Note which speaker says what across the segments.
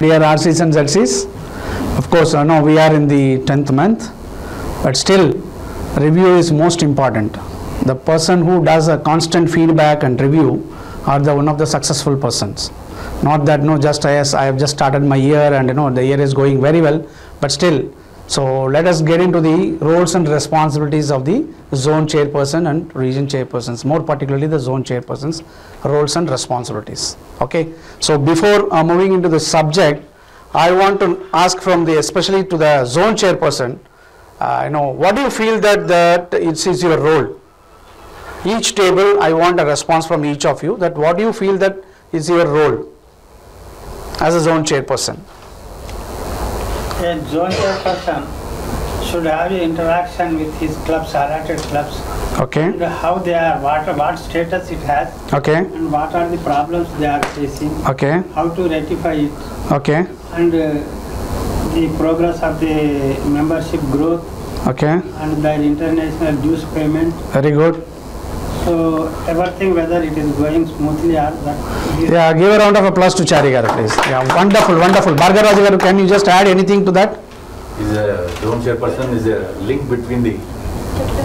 Speaker 1: Dear RCs and ZCs, of course, no, we are in the 10th month, but still, review is most important. The person who does a constant feedback and review are the one of the successful persons. Not that no, just I have just started my year and the year is going very well, but still. So let us get into the roles and responsibilities of the zone chairperson and region chairpersons, more particularly the zone chairpersons roles and responsibilities. Okay. So before moving into the subject, I want to ask from the, especially to the zone chairperson, what do you feel that it is your role? Each table, I want a response from each of you, that what do you feel that is your role as a zone chairperson?
Speaker 2: A zone chairperson should have an interaction with his clubs, allotted clubs.
Speaker 1: Okay.
Speaker 2: And how they are, what status it has.
Speaker 1: Okay.
Speaker 2: And what are the problems they are facing.
Speaker 1: Okay.
Speaker 2: How to rectify it.
Speaker 1: Okay.
Speaker 2: And the progress of the membership growth.
Speaker 1: Okay.
Speaker 2: And their international dues payment.
Speaker 1: Very good.
Speaker 2: So everything, whether it is going smoothly or that.
Speaker 1: Yeah, give a round of applause to Chari garu, please. Yeah, wonderful, wonderful. Bhargav Raju garu, can you just add anything to that?
Speaker 3: Is a zone chairperson is a link between the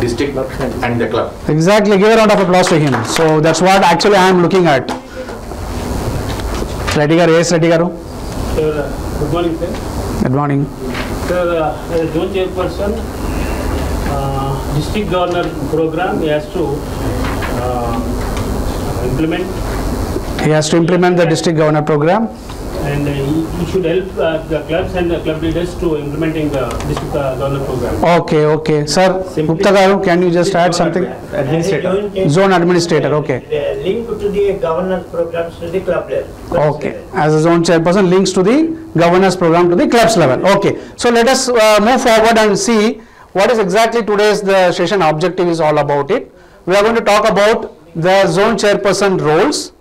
Speaker 3: district and the club.
Speaker 1: Exactly, give a round of applause to him. So that's what actually I am looking at. Reddy garu, yes, Reddy garu.
Speaker 4: Sir, good morning, sir.
Speaker 1: Good morning.
Speaker 4: Sir, as a zone chairperson, district governor program, he has to implement.
Speaker 1: He has to implement the district governor program.
Speaker 4: And he should help the clubs and the club leaders to implementing the district governor program.
Speaker 1: Okay, okay. Sir, Gupta garu, can you just add something?
Speaker 5: Administrator.
Speaker 1: Zone administrator, okay.
Speaker 5: Link to the governance programs to the club level.
Speaker 1: Okay. As a zone chairperson, links to the governance program to the clubs level. Okay. So let us move forward and see what is exactly today's the session objective is all about it. We are going to talk about the zone chairperson roles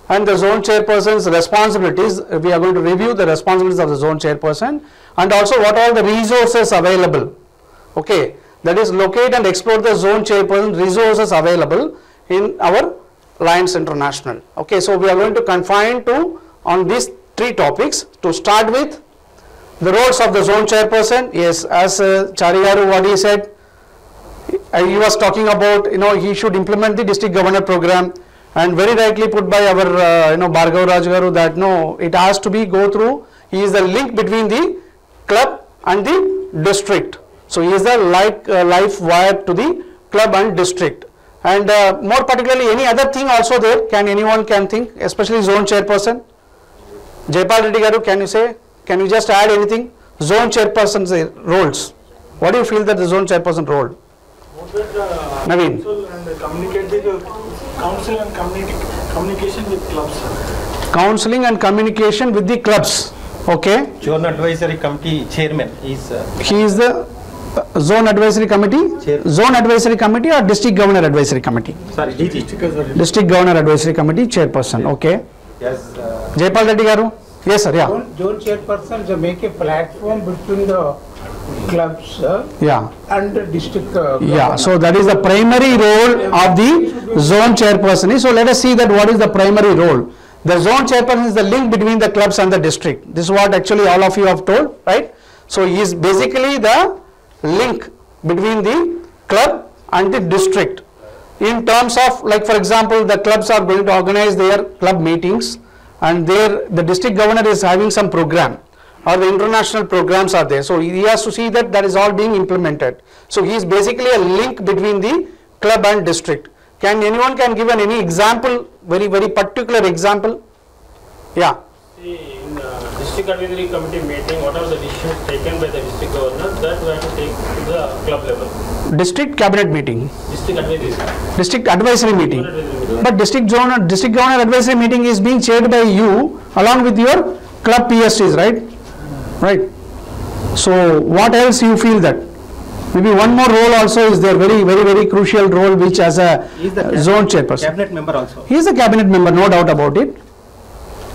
Speaker 1: and the zone chairperson's responsibilities. We are going to review the responsibilities of the zone chairperson and also what are the resources available. Okay, that is locate and explore the zone chairperson resources available in our Lions International. Okay, so we are going to confine to on these three topics. To start with, the roles of the zone chairperson. Yes, as Chari garu what he said, he was talking about he should implement the district governor program, and very rightly put by our Bhargav Raju garu that no, it has to be go through. He is the link between the club and the district. So he is the life wire to the club and district. And more particularly, any other thing also there? Can anyone can think, especially zone chairperson? Jaipal Reddy garu, can you say? Can you just add anything? Zone chairperson's roles. What do you feel that the zone chairperson role? Naveen.
Speaker 6: And communicate the council and communication with clubs.
Speaker 1: Counseling and communication with the clubs. Okay.
Speaker 7: Zone advisory committee chairman is.
Speaker 1: He is the zone advisory committee. Zone advisory committee or district governor advisory committee?
Speaker 7: Sorry,
Speaker 1: District governor advisory committee chairperson. Okay.
Speaker 7: Yes.
Speaker 1: Jaipal Reddy garu. Yes, sir. Yeah.
Speaker 2: Zone chairperson to make a platform between the clubs
Speaker 1: Yeah.
Speaker 2: and the district.
Speaker 1: Yeah. So that is the primary role of the zone chairperson. So let us see that what is the primary role. The zone chairperson is the link between the clubs and the district. This is what actually all of you have told, right? So he is basically the link between the club and the district. In terms of, like for example, the clubs are going to organize their club meetings, and there the district governor is having some program or the international programs are there. So he has to see that that is all being implemented. So he is basically a link between the club and district. Can anyone can give any example, very particular example? Yeah.
Speaker 4: See, in district advisory committee meeting, what are the decisions taken by the district governor that we have to take to the club level?
Speaker 1: District cabinet meeting.
Speaker 4: District advisory.
Speaker 1: District advisory meeting. But district governor advisory meeting is being chaired by you along with your club PSTs, right? Right. So what else you feel that? Maybe one more role also is there, very crucial role, which as a zone chairperson.
Speaker 7: Cabinet member also.
Speaker 1: He is a cabinet member, no doubt about it.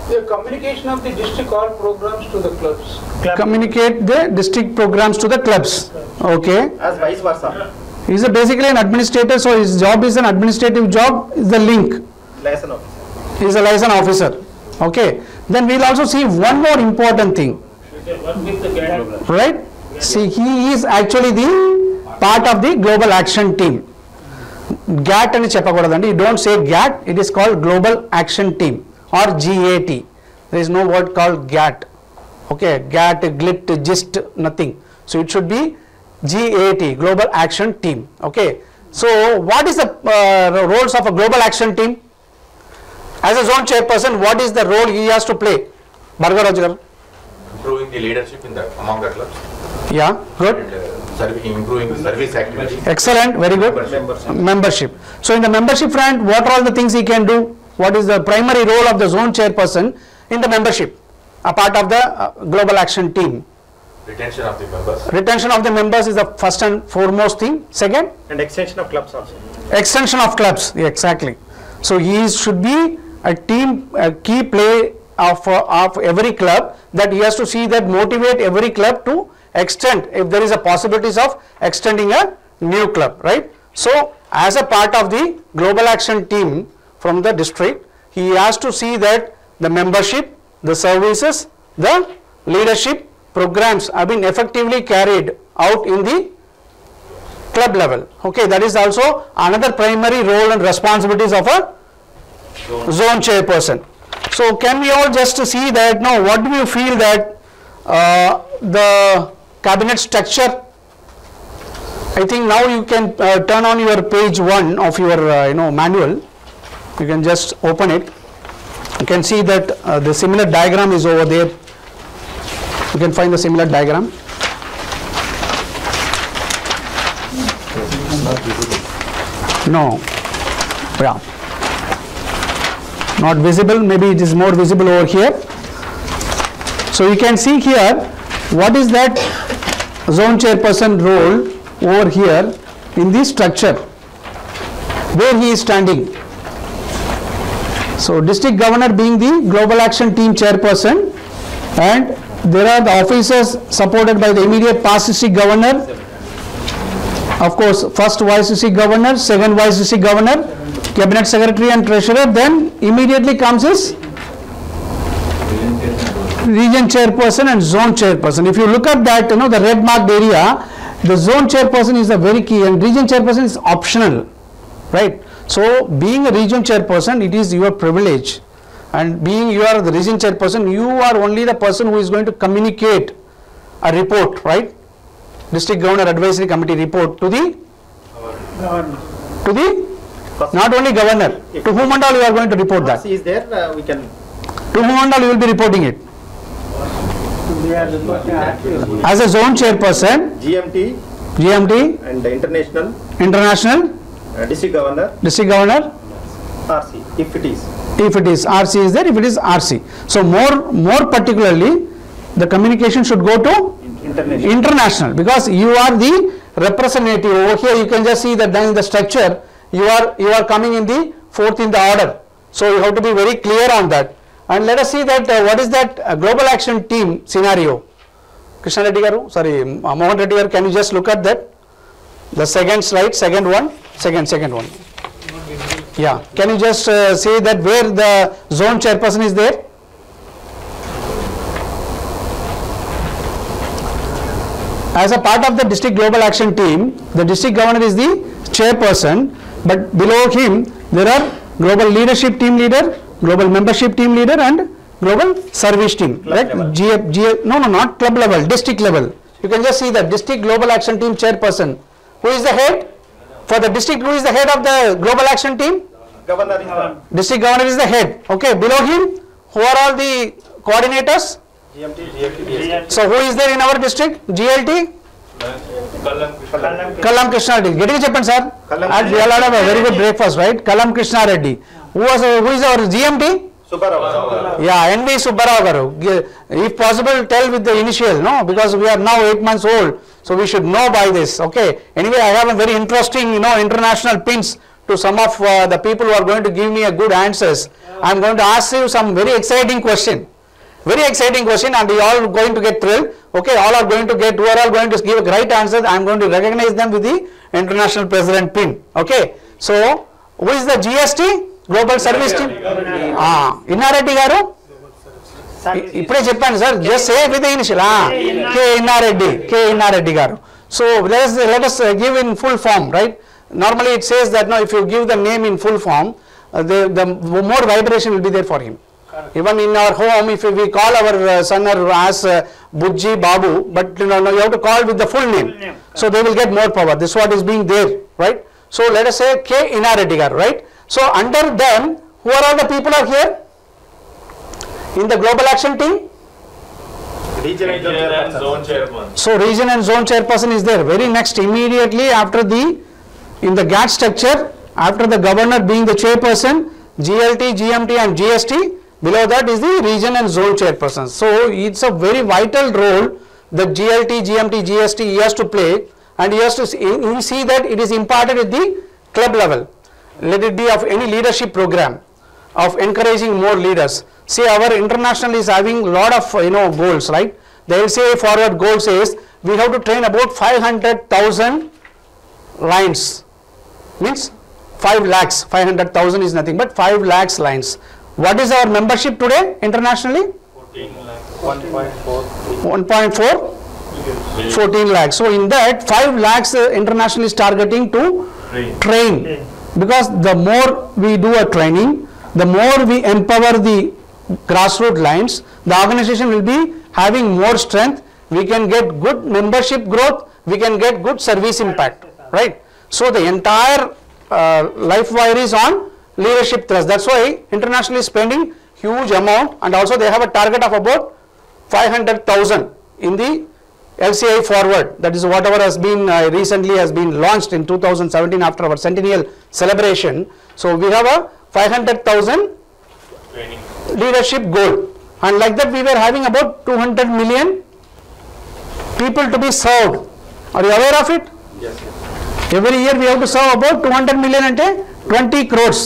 Speaker 2: The communication of the district all programs to the clubs.
Speaker 1: Communicate the district programs to the clubs. Okay.
Speaker 7: As vice versa.
Speaker 1: He is basically an administrator, so his job is an administrative job, is the link.
Speaker 7: Liaison officer.
Speaker 1: He is a liaison officer. Okay. Then we will also see one more important thing,
Speaker 4: Work with the GAT.
Speaker 1: right? See, he is actually the part of the global action team. GAT and cheppakudadandi, you don't say GAT, it is called Global Action Team or GAT. There is no word called GAT. Okay, GAT, GLIT, GIST, nothing. So it should be GAT, Global Action Team. Okay. So what is the roles of a Global Action Team? As a zone chairperson, what is the role he has to play? Bhargav Raju garu.
Speaker 3: Improving the leadership in the among the clubs
Speaker 1: Yeah, good.
Speaker 3: and improving the service activity.
Speaker 1: Excellent, very good. Membership. So in the membership front, what are all the things he can do? What is the primary role of the zone chairperson in the membership, a part of the global action team?
Speaker 3: Retention of the members.
Speaker 1: Retention of the members is the first and foremost thing. Second,
Speaker 7: And extension of clubs also.
Speaker 1: extension of clubs. Yeah, exactly. So he should be a key play of every club, that he has to see that motivate every club to extend if there is a possibilities of extending a new club, right? So as a part of the global action team from the district, he has to see that the membership, the services, the leadership programs have been effectively carried out in the club level. Okay, that is also another primary role and responsibilities of a zone chairperson. So can we all just see that now what do you feel that the cabinet structure? I think now you can turn on your page 1 of your manual. You can just open it. You can see that the similar diagram is over there. You can find the similar diagram. No. Yeah. Not visible, maybe it is more visible over here. So you can see here what is that zone chairperson role over here in this structure, where he is standing. So district governor being the global action team chairperson, and there are the officers supported by the immediate past district governor, of course first vice district governor, second vice district governor, cabinet secretary and treasurer. Then immediately comes his region chairperson and zone chairperson. If you look at that, the red marked area, the zone chairperson is the very key and region chairperson is optional, right? So being a region chairperson, it is your privilege, and being you are the region chairperson, you are only the person who is going to communicate a report, right? District Governor Advisory Committee report to the not only governor, to whom and all you are going to report that?
Speaker 7: Is there, we can.
Speaker 1: To whom and all you will be reporting it?
Speaker 2: We are reporting actively.
Speaker 1: As a zone chairperson,
Speaker 7: GMT
Speaker 1: GMT,
Speaker 7: and international,
Speaker 1: international,
Speaker 7: district governor,
Speaker 1: RC,
Speaker 7: if it is.
Speaker 1: if it is RC is there, if it is RC. So more particularly, the communication should go to international, because you are the representative. Over here you can just see that then in the structure you are coming in the fourth in the order. So you have to be very clear on that. And let us see that what is that global action team scenario. Krishna Reddy garu, sorry, Mohan Reddy garu, can you just look at that? The second slide, second one. Yeah, can you just say that where the zone chairperson is there? As a part of the district global action team, the district governor is the chairperson, but below him there are global leadership team leader, global membership team leader and global service team, right? No, not club level, district level. You can just see that district global action team chairperson. Who is the head? For the district, who is the head of the global action team?
Speaker 7: Governor is the
Speaker 1: District governor is the head. Okay, below him, who are all the coordinators?
Speaker 7: GMT, GFT.
Speaker 1: So who is there in our district? GLT? Kallam Krishna Reddy. Getting Japan, sir? And we all have a very good breakfast, right? Kallam Krishna Reddy. Who is our GMT?
Speaker 7: Subbarao.
Speaker 1: Yeah, NV Subbarao garu. If possible, tell with the initial, no? Because we are now 8 months old, so we should know by this. Okay. Anyway, I have a very interesting, international pins to some of the people who are going to give me a good answers. I am going to ask you some very exciting question. Very exciting question, and you all going to get thrilled. Okay, all are going to get, who are all going to give a right answer. I am going to recognize them with the international president pin. Okay. So, who is the GST? Global Service Team? Inna Reddy garu? ఇప్పుడే చెప్పాను sir, just say with initial K Inna Reddy garu. So let us give in full form, right? Normally it says that no, if you give the name in full form, the more vibration will be there for him. Even in our home, if we call our son or as Bujji Babu, but you have to call with the full name, so they will get more power. This is what is being there, right? So let us say K Innareddy garu, right? So under them, who are all the people are here in the global action team?
Speaker 7: Region and zone chairman.
Speaker 1: So region and zone chairperson is there. Very next, immediately after in the GAT structure, after the governor being the chairperson, GLT, GMT and GST, below that is the region and zone chairperson. So it's a very vital role that GLT, GMT, GST he has to play, and he has to see that it is imparted at the club level. Let it be of any leadership program of encouraging more leaders. See, our international is having lot of goals, right? They will say forward goal says we have to train about 500,000 lines, means 5 lakhs. 500,000 is nothing but 5 lakhs lines. What is our membership today internationally? 1.4 14 lakhs. So in that 5 lakhs international is targeting to train, because the more we do a training, the more we empower the grassroots lines, the organization will be having more strength. We can get good membership growth, we can get good service impact, right? So the entire life wire is on leadership thrust. That's why international is spending huge amount, and also they have a target of about 500,000 in the LCI forward. That is whatever has been recently has been launched in 2017 after our centennial celebration. So we have a 500,000 leadership goal, and like that we were having about 200 million people to be served. Are you aware of it?
Speaker 7: Yes.
Speaker 1: Every year we have to serve about 200 million ante 20 crores.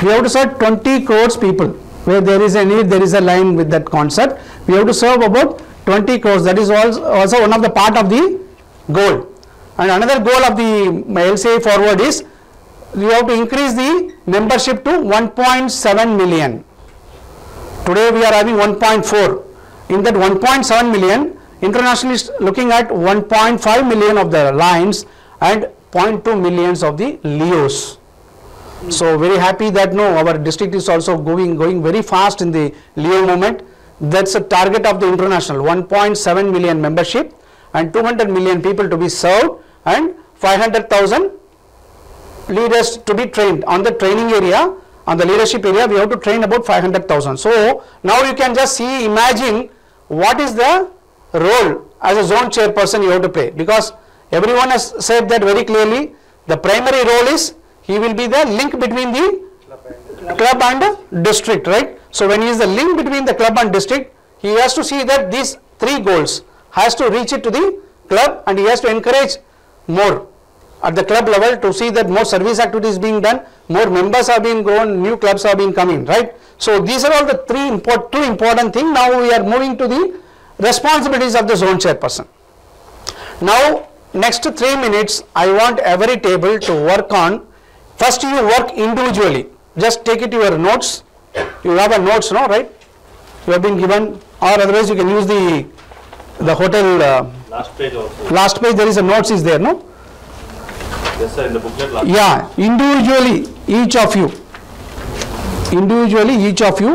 Speaker 1: We have to serve 20 crores people. Where there is a need, there is a line with that concept. We have to serve about 20 crores. That is also one of the part of the goal. And another goal of the LCI forward is we have to increase the membership to 1.7 million. Today we are having 1.4. In that 1.7 million, international is looking at 1.5 million of the lines and 0.2 millions of the Leos. So very happy that our district is also going very fast in the Leo movement. That's a target of the international, 1.7 million membership and 200 million people to be served and 500,000 leaders to be trained. On the training area, on the leadership area, we have to train about 500,000. So now you can just imagine what is the role as a zone chairperson you have to play, because everyone has said that very clearly. The primary role is he will be the link between the club and district, right? So when he is the link between the club and district, he has to see that these 3 goals has to reach it to the club, and he has to encourage more at the club level to see that more service activities being done, more members are being grown, new clubs are being coming, right? So these are all the two important things. Now we are moving to the responsibilities of the zone chairperson. Now next 3 minutes I want every table to work on. First you work individually. Just take it to your notes. You have a notes, no, right? You have been given, or otherwise you can use the hotel
Speaker 7: Last page also.
Speaker 1: last page. There is a notes is there, no?
Speaker 7: Yes, sir, in the booklet last.
Speaker 1: Yeah, individually each of you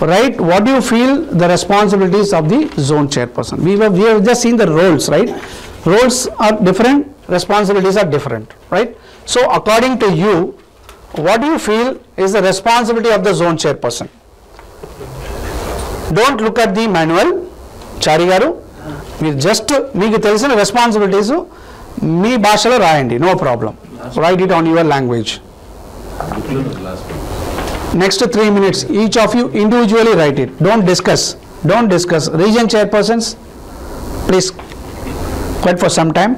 Speaker 1: write what do you feel the responsibilities of the zone chairperson. We have just seen the roles, right? Roles are different, responsibilities are different, right? So according to you, what do you feel is the responsibility of the zone chairperson? Don't look at the manual, Chari garu. మీరు just మీకు తెలిసిన responsibilities మీ భాషలో రాయండి, no problem. Write it on your language. Next 3 minutes each of you individually write it. Don't discuss. Region chairpersons, please quit for some time.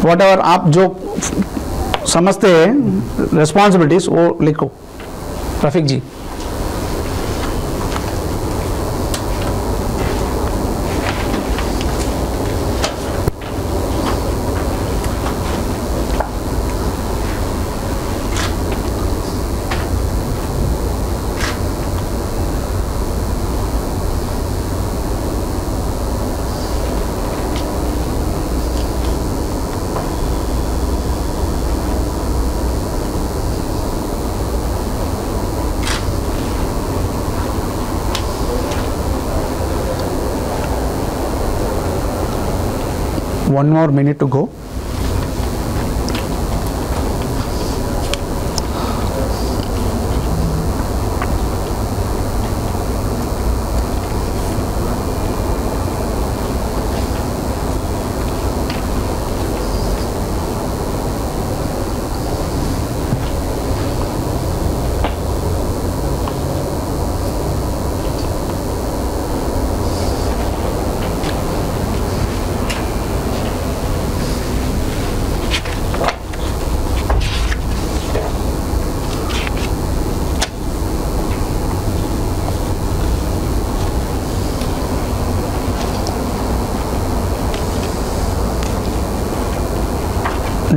Speaker 1: Whatever आप जो समझते हैं responsibilities वो लिखो. रफीक जी. 1 more minute to go.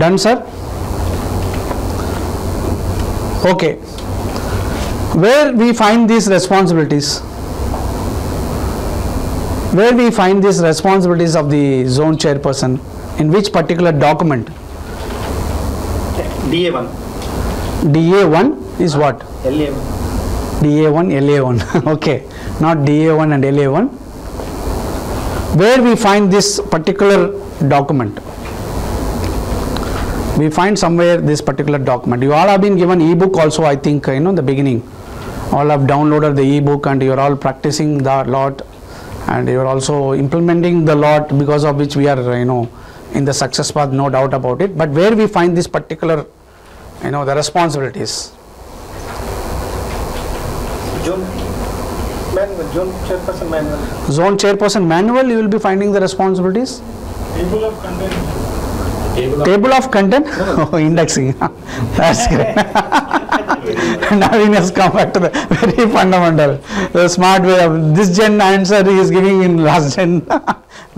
Speaker 1: Done, sir? Okay. Where we find these responsibilities? Where we find these responsibilities of the zone chairperson? In which particular document?
Speaker 5: DA1.
Speaker 1: DA1 is what?
Speaker 5: LA1.
Speaker 1: DA1, LA1. Okay. Not DA1 and LA1. Where we find this particular document? We find somewhere this particular document. You all have been given ebook also, I think, in the beginning. All have downloaded the ebook and you are all practicing the lot, and you are also implementing the lot, because of which we are, in the success path, no doubt about it. But where we find this particular, the responsibilities?
Speaker 6: Zone chairperson manual.
Speaker 1: Zone chairperson manual, you will be finding the responsibilities.
Speaker 6: Table of content.
Speaker 1: Table of content? Oh, indexing. That's great. Naveen has come back to the very fundamental, the smart way of this gen answer he is giving in last gen,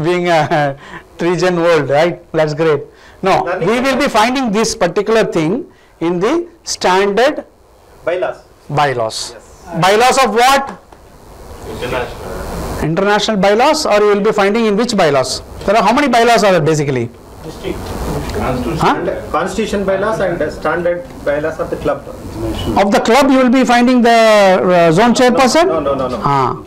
Speaker 1: being a 3-gen world, right? That's great. No, we will be finding this particular thing in the standard
Speaker 5: Bylaws.
Speaker 1: bylaws. Yes. Bylaws of what?
Speaker 7: International.
Speaker 1: International bylaws, or you will be finding in which bylaws? There are how many bylaws are there basically? Huh?
Speaker 5: Constitution bylaws and standard bylaws of the club.
Speaker 1: Of the club you will be finding the zone chairperson?
Speaker 5: No.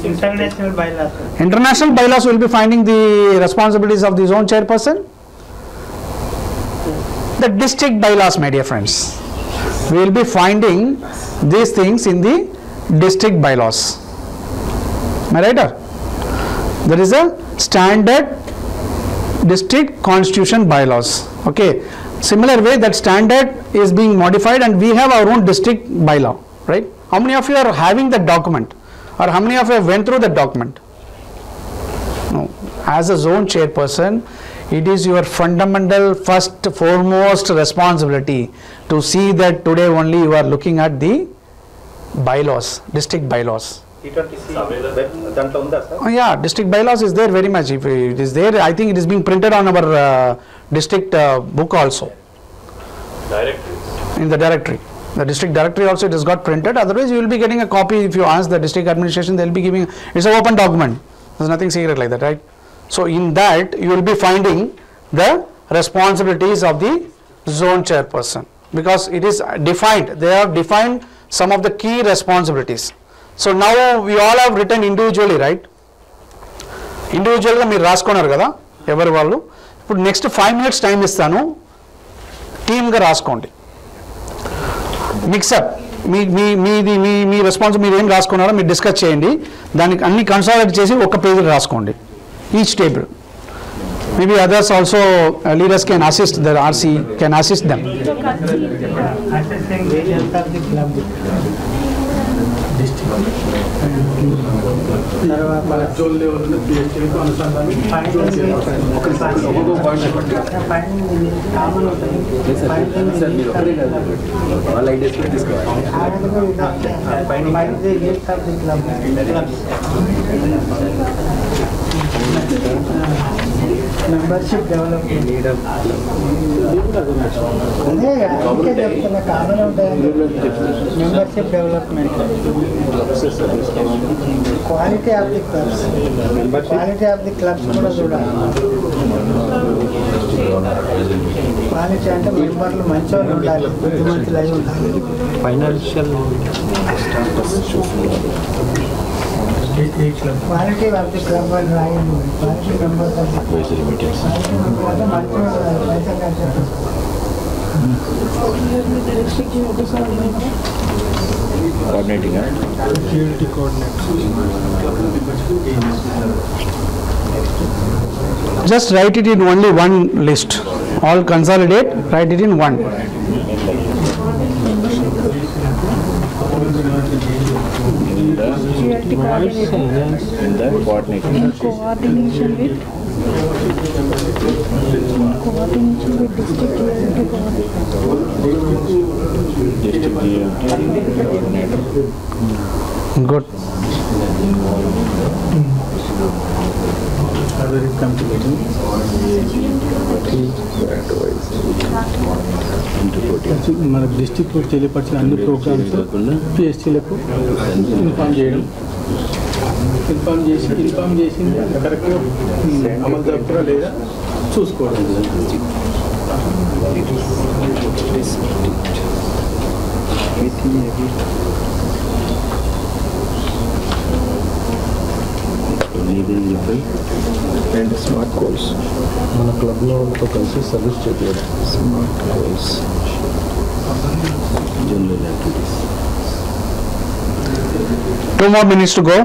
Speaker 2: International bylaws.
Speaker 1: International bylaws will be finding the responsibilities of the zone chairperson. The district bylaws, my dear friends. We will be finding these things in the district bylaws. Am I right? There is a standard district constitution bylaws. Okay. Similar way, that standard is being modified and we have our own district bylaw, right? How many of you are having that document, or how many of you have went through that document? No. As a zone chairperson, it is your fundamental foremost responsibility to see that today only you are looking at the bylaws, district bylaws. Oh yeah, district bylaws is there very much. If it is there, I think it is being printed on our district book also.
Speaker 7: Directories.
Speaker 1: In the directory. The district directory also it has got printed. Otherwise you will be getting a copy. If you ask the district administration, they will be giving, it's an open document. There's nothing secret like that, right? So in that you will be finding the responsibilities of the zone chairperson, because it is defined. They have defined some of the key responsibilities. So now we all have written individually, right? Individually మీరు రాసుకున్నారు కదా ఎవరు వాళ్ళు. ఇప్పుడు next 5 minutes time ఇస్తాను, టీమ్గా రాసుకోండి. Mix-up మీ response మీరు ఏం రాసుకున్నారో మీరు డిస్కస్ చేయండి, దానికి అన్ని కన్సాలిడేట్ చేసి ఒక పేజ్ రాసుకోండి, each table. Maybe others also, leaders can assist, the RC can assist them.
Speaker 2: Assessing variance of the club. Membership development. Membership development. Quality of the clubs. Quality of the clubs కూడా చూడాలి. Quality అంటే మెంబర్లు మంచివాళ్ళు ఉండాలి, బుద్ధిమంతులు అయి ఉండాలి. Financial Quality of the club and quality members of the
Speaker 3: Advisory meetings. Coordinating, right?
Speaker 6: Security coordinates.
Speaker 1: Just write it in only one list. All consolidate, write it in one.
Speaker 8: Security coordinator.
Speaker 3: In the coordinating.
Speaker 8: In coordination with district DMT coordinator.
Speaker 1: Good.
Speaker 6: మన డిస్ట్రిక్ట్లో తెలియపరిచిన అన్ని programmes పిఎస్టీలకు inform చేయడం, inform చేసింది కరెక్ట్గా అమలు జరుపుతారా లేదా చూసుకోవడం.
Speaker 5: And smart goals మన క్లబ్లో వాళ్ళతో కలిసి సర్వీస్ చేయలేదు. Smart goals general activities.
Speaker 1: 2 more minutes to go.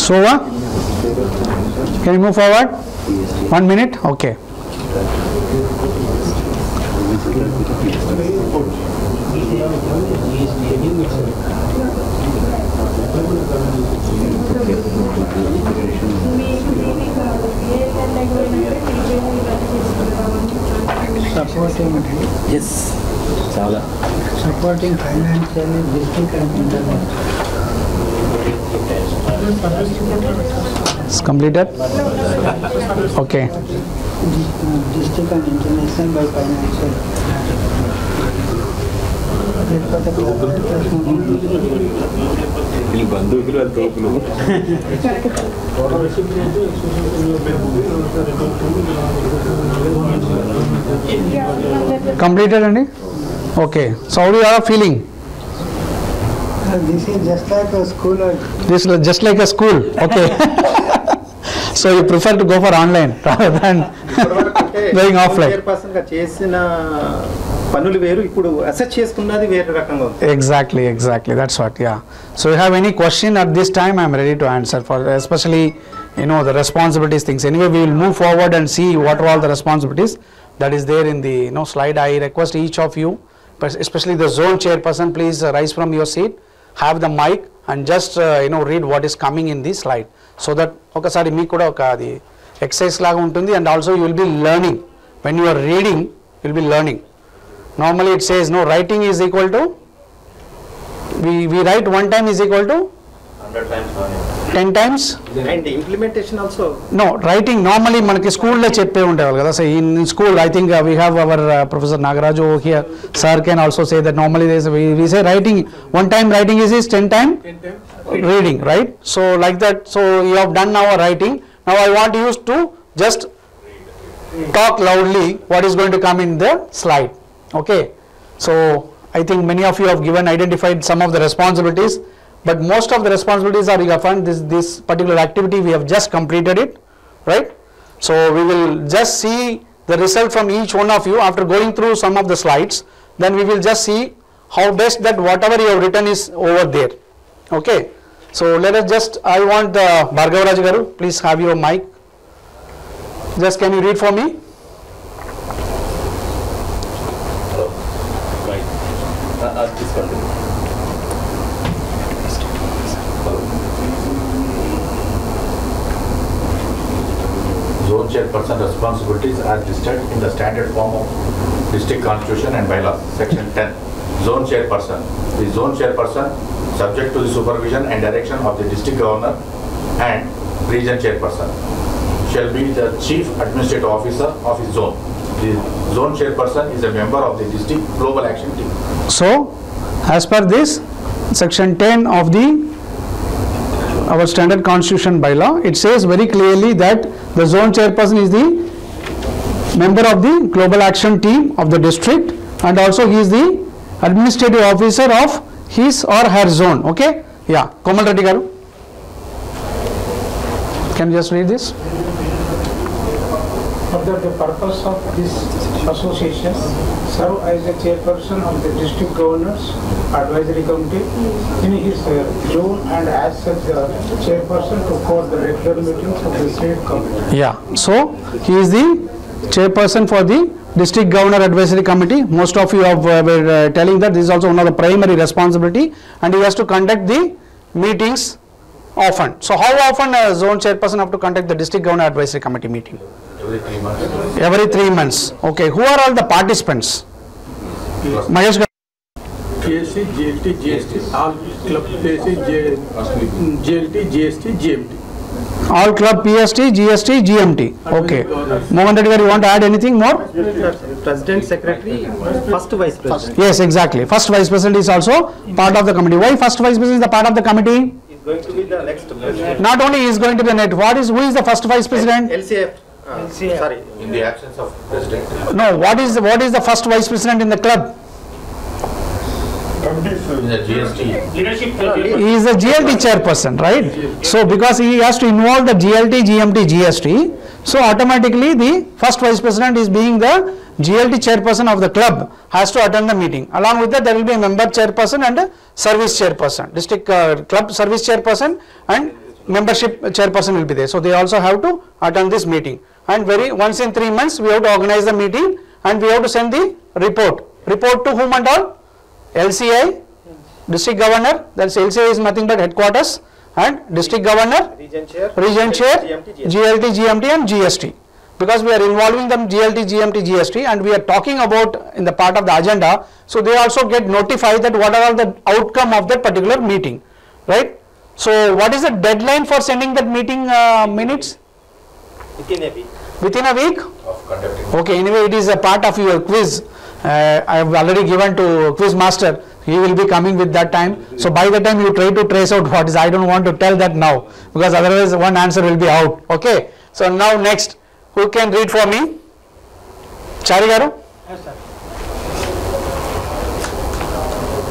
Speaker 1: Sova, can you move forward? 1 minute, okay.
Speaker 2: Yes. Supporting financially district and international.
Speaker 1: It's completed? Okay.
Speaker 2: District and international by financial.
Speaker 3: బంధువులు అది తోపులు.
Speaker 1: Completed, Andy? Okay. So how do you are feeling?
Speaker 2: This is just like a school.
Speaker 1: This is just like a school. Okay. So you prefer to go for online rather than going offline.
Speaker 5: చైర్పర్సన్గా చేసిన పనులు వేరు, ఇప్పుడు assess చేసుకున్నది వేరే రకంగా ఉంది.
Speaker 1: Exactly. That's what. Yeah. So you have any question at this time? I'm ready to answer for, especially the responsibilities things. Anyway, we will move forward and see what are all the responsibilities that is there in the slide. I request each of you, especially the zone chairperson, please rise from your seat, have the mic, and just read what is coming in the slide, so that ఒకసారి మీకు కూడా ఒక అది exercise లాగా ఉంటుంది, and also you will be learning. When you are reading, you will be learning. Normally it says writing is equal to, we write 1 time is equal to
Speaker 7: 100 times
Speaker 1: 10 times.
Speaker 5: And implementation also.
Speaker 1: No, writing normally మనకి స్కూల్లో చెప్పే ఉంటారు కదా. So in school I think we have our Professor Nagaraju over here. Sir can also say that normally we say writing 1 time writing is 10 time reading, right? So like that. So you have done now writing. Now I want you to just talk loudly what is going to come in the slide. Okay. So I think many of you have identified some of the responsibilities, but most of the responsibilities are this particular activity we have just completed it, right? So we will just see the result from each one of you after going through some of the slides. then we will just see how best that whatever you have written is over there. Okay. So let us just, I want Bhargavaraj Garu, please have your mic. Just can you read for me?
Speaker 3: This continue. Zone chairperson responsibilities as listed in the standard form of district constitution and bylaws, section 10. Zone chairperson. The zone chairperson, subject to the supervision and direction of the district governor and region chairperson, shall be the chief administrative officer of his zone. The zone chairperson is a member of the district global action team.
Speaker 1: So, as per this, section 10 of our standard constitution bylaw, it says very clearly that the zone chairperson is the member of the global action team of the district, and also he is the administrative officer of his or her zone. Okay? Yeah. Komal Reddy Garu. Can you just read this?
Speaker 9: Further, the purpose of this association serve as the chairperson of the district governors advisory committee in his zone, and as such the chairperson to call the regular meetings of the state committee.
Speaker 1: Yeah. So he is the chairperson for the district governor advisory committee. Most of you were telling that this is also one of the primary responsibility, and he has to conduct the meetings often. So how often a zone chairperson have to conduct the district governor advisory committee meeting?
Speaker 3: Every 3 months.
Speaker 1: Every 3 months. Okay. Who are all the participants? Mahesh Garu.
Speaker 5: PSC, GLT, GST, all club PSC, GLT, GST, GMT.
Speaker 1: All club PST, GST, GMT. Okay. Mohan Reddy Garu, you want to add anything more?
Speaker 10: President, Secretary, First Vice President.
Speaker 1: Yes, exactly. First Vice President is also part of the committee. Why First Vice President is the part of the committee?
Speaker 10: Is going to be the next president.
Speaker 1: Not only he is going to be the net. Who is the First Vice President?
Speaker 10: LCF. Sorry.
Speaker 3: In the absence of president.
Speaker 1: No. What is the First Vice President in the club?
Speaker 3: In the GST.
Speaker 4: Leadership.
Speaker 1: He is the GLT chairperson, right? So because he has to involve the GLT, GMT, GST, so automatically the First Vice President is being the GLT chairperson of the club, has to attend the meeting. Along with that, there will be a member chairperson and a service chairperson, district club service chairperson and membership chairperson will be there. So they also have to attend this meeting. And once in 3 months we have to organize the meeting, and we have to send the report. Report to whom and all? LCI, district governor. That's LCI is nothing but headquarters, and district governor, region chair, GLT, GMT and GST. Because we are involving them GLT, GMT, GST, and we are talking about in the part of the agenda, so they also get notified that what are all the outcome of that particular meeting, right? So what is the deadline for sending that meeting minutes?
Speaker 10: Within a week.
Speaker 1: Within a week?
Speaker 3: Of conducting.
Speaker 1: Okay, anyway, it is a part of your quiz. I have already given to quiz master. He will be coming with that time. So by the time you try to trace out what is, I don't want to tell that now, because otherwise one answer will be out. Okay. So now next, who can read for me? Chari Garu?
Speaker 2: Yes, sir.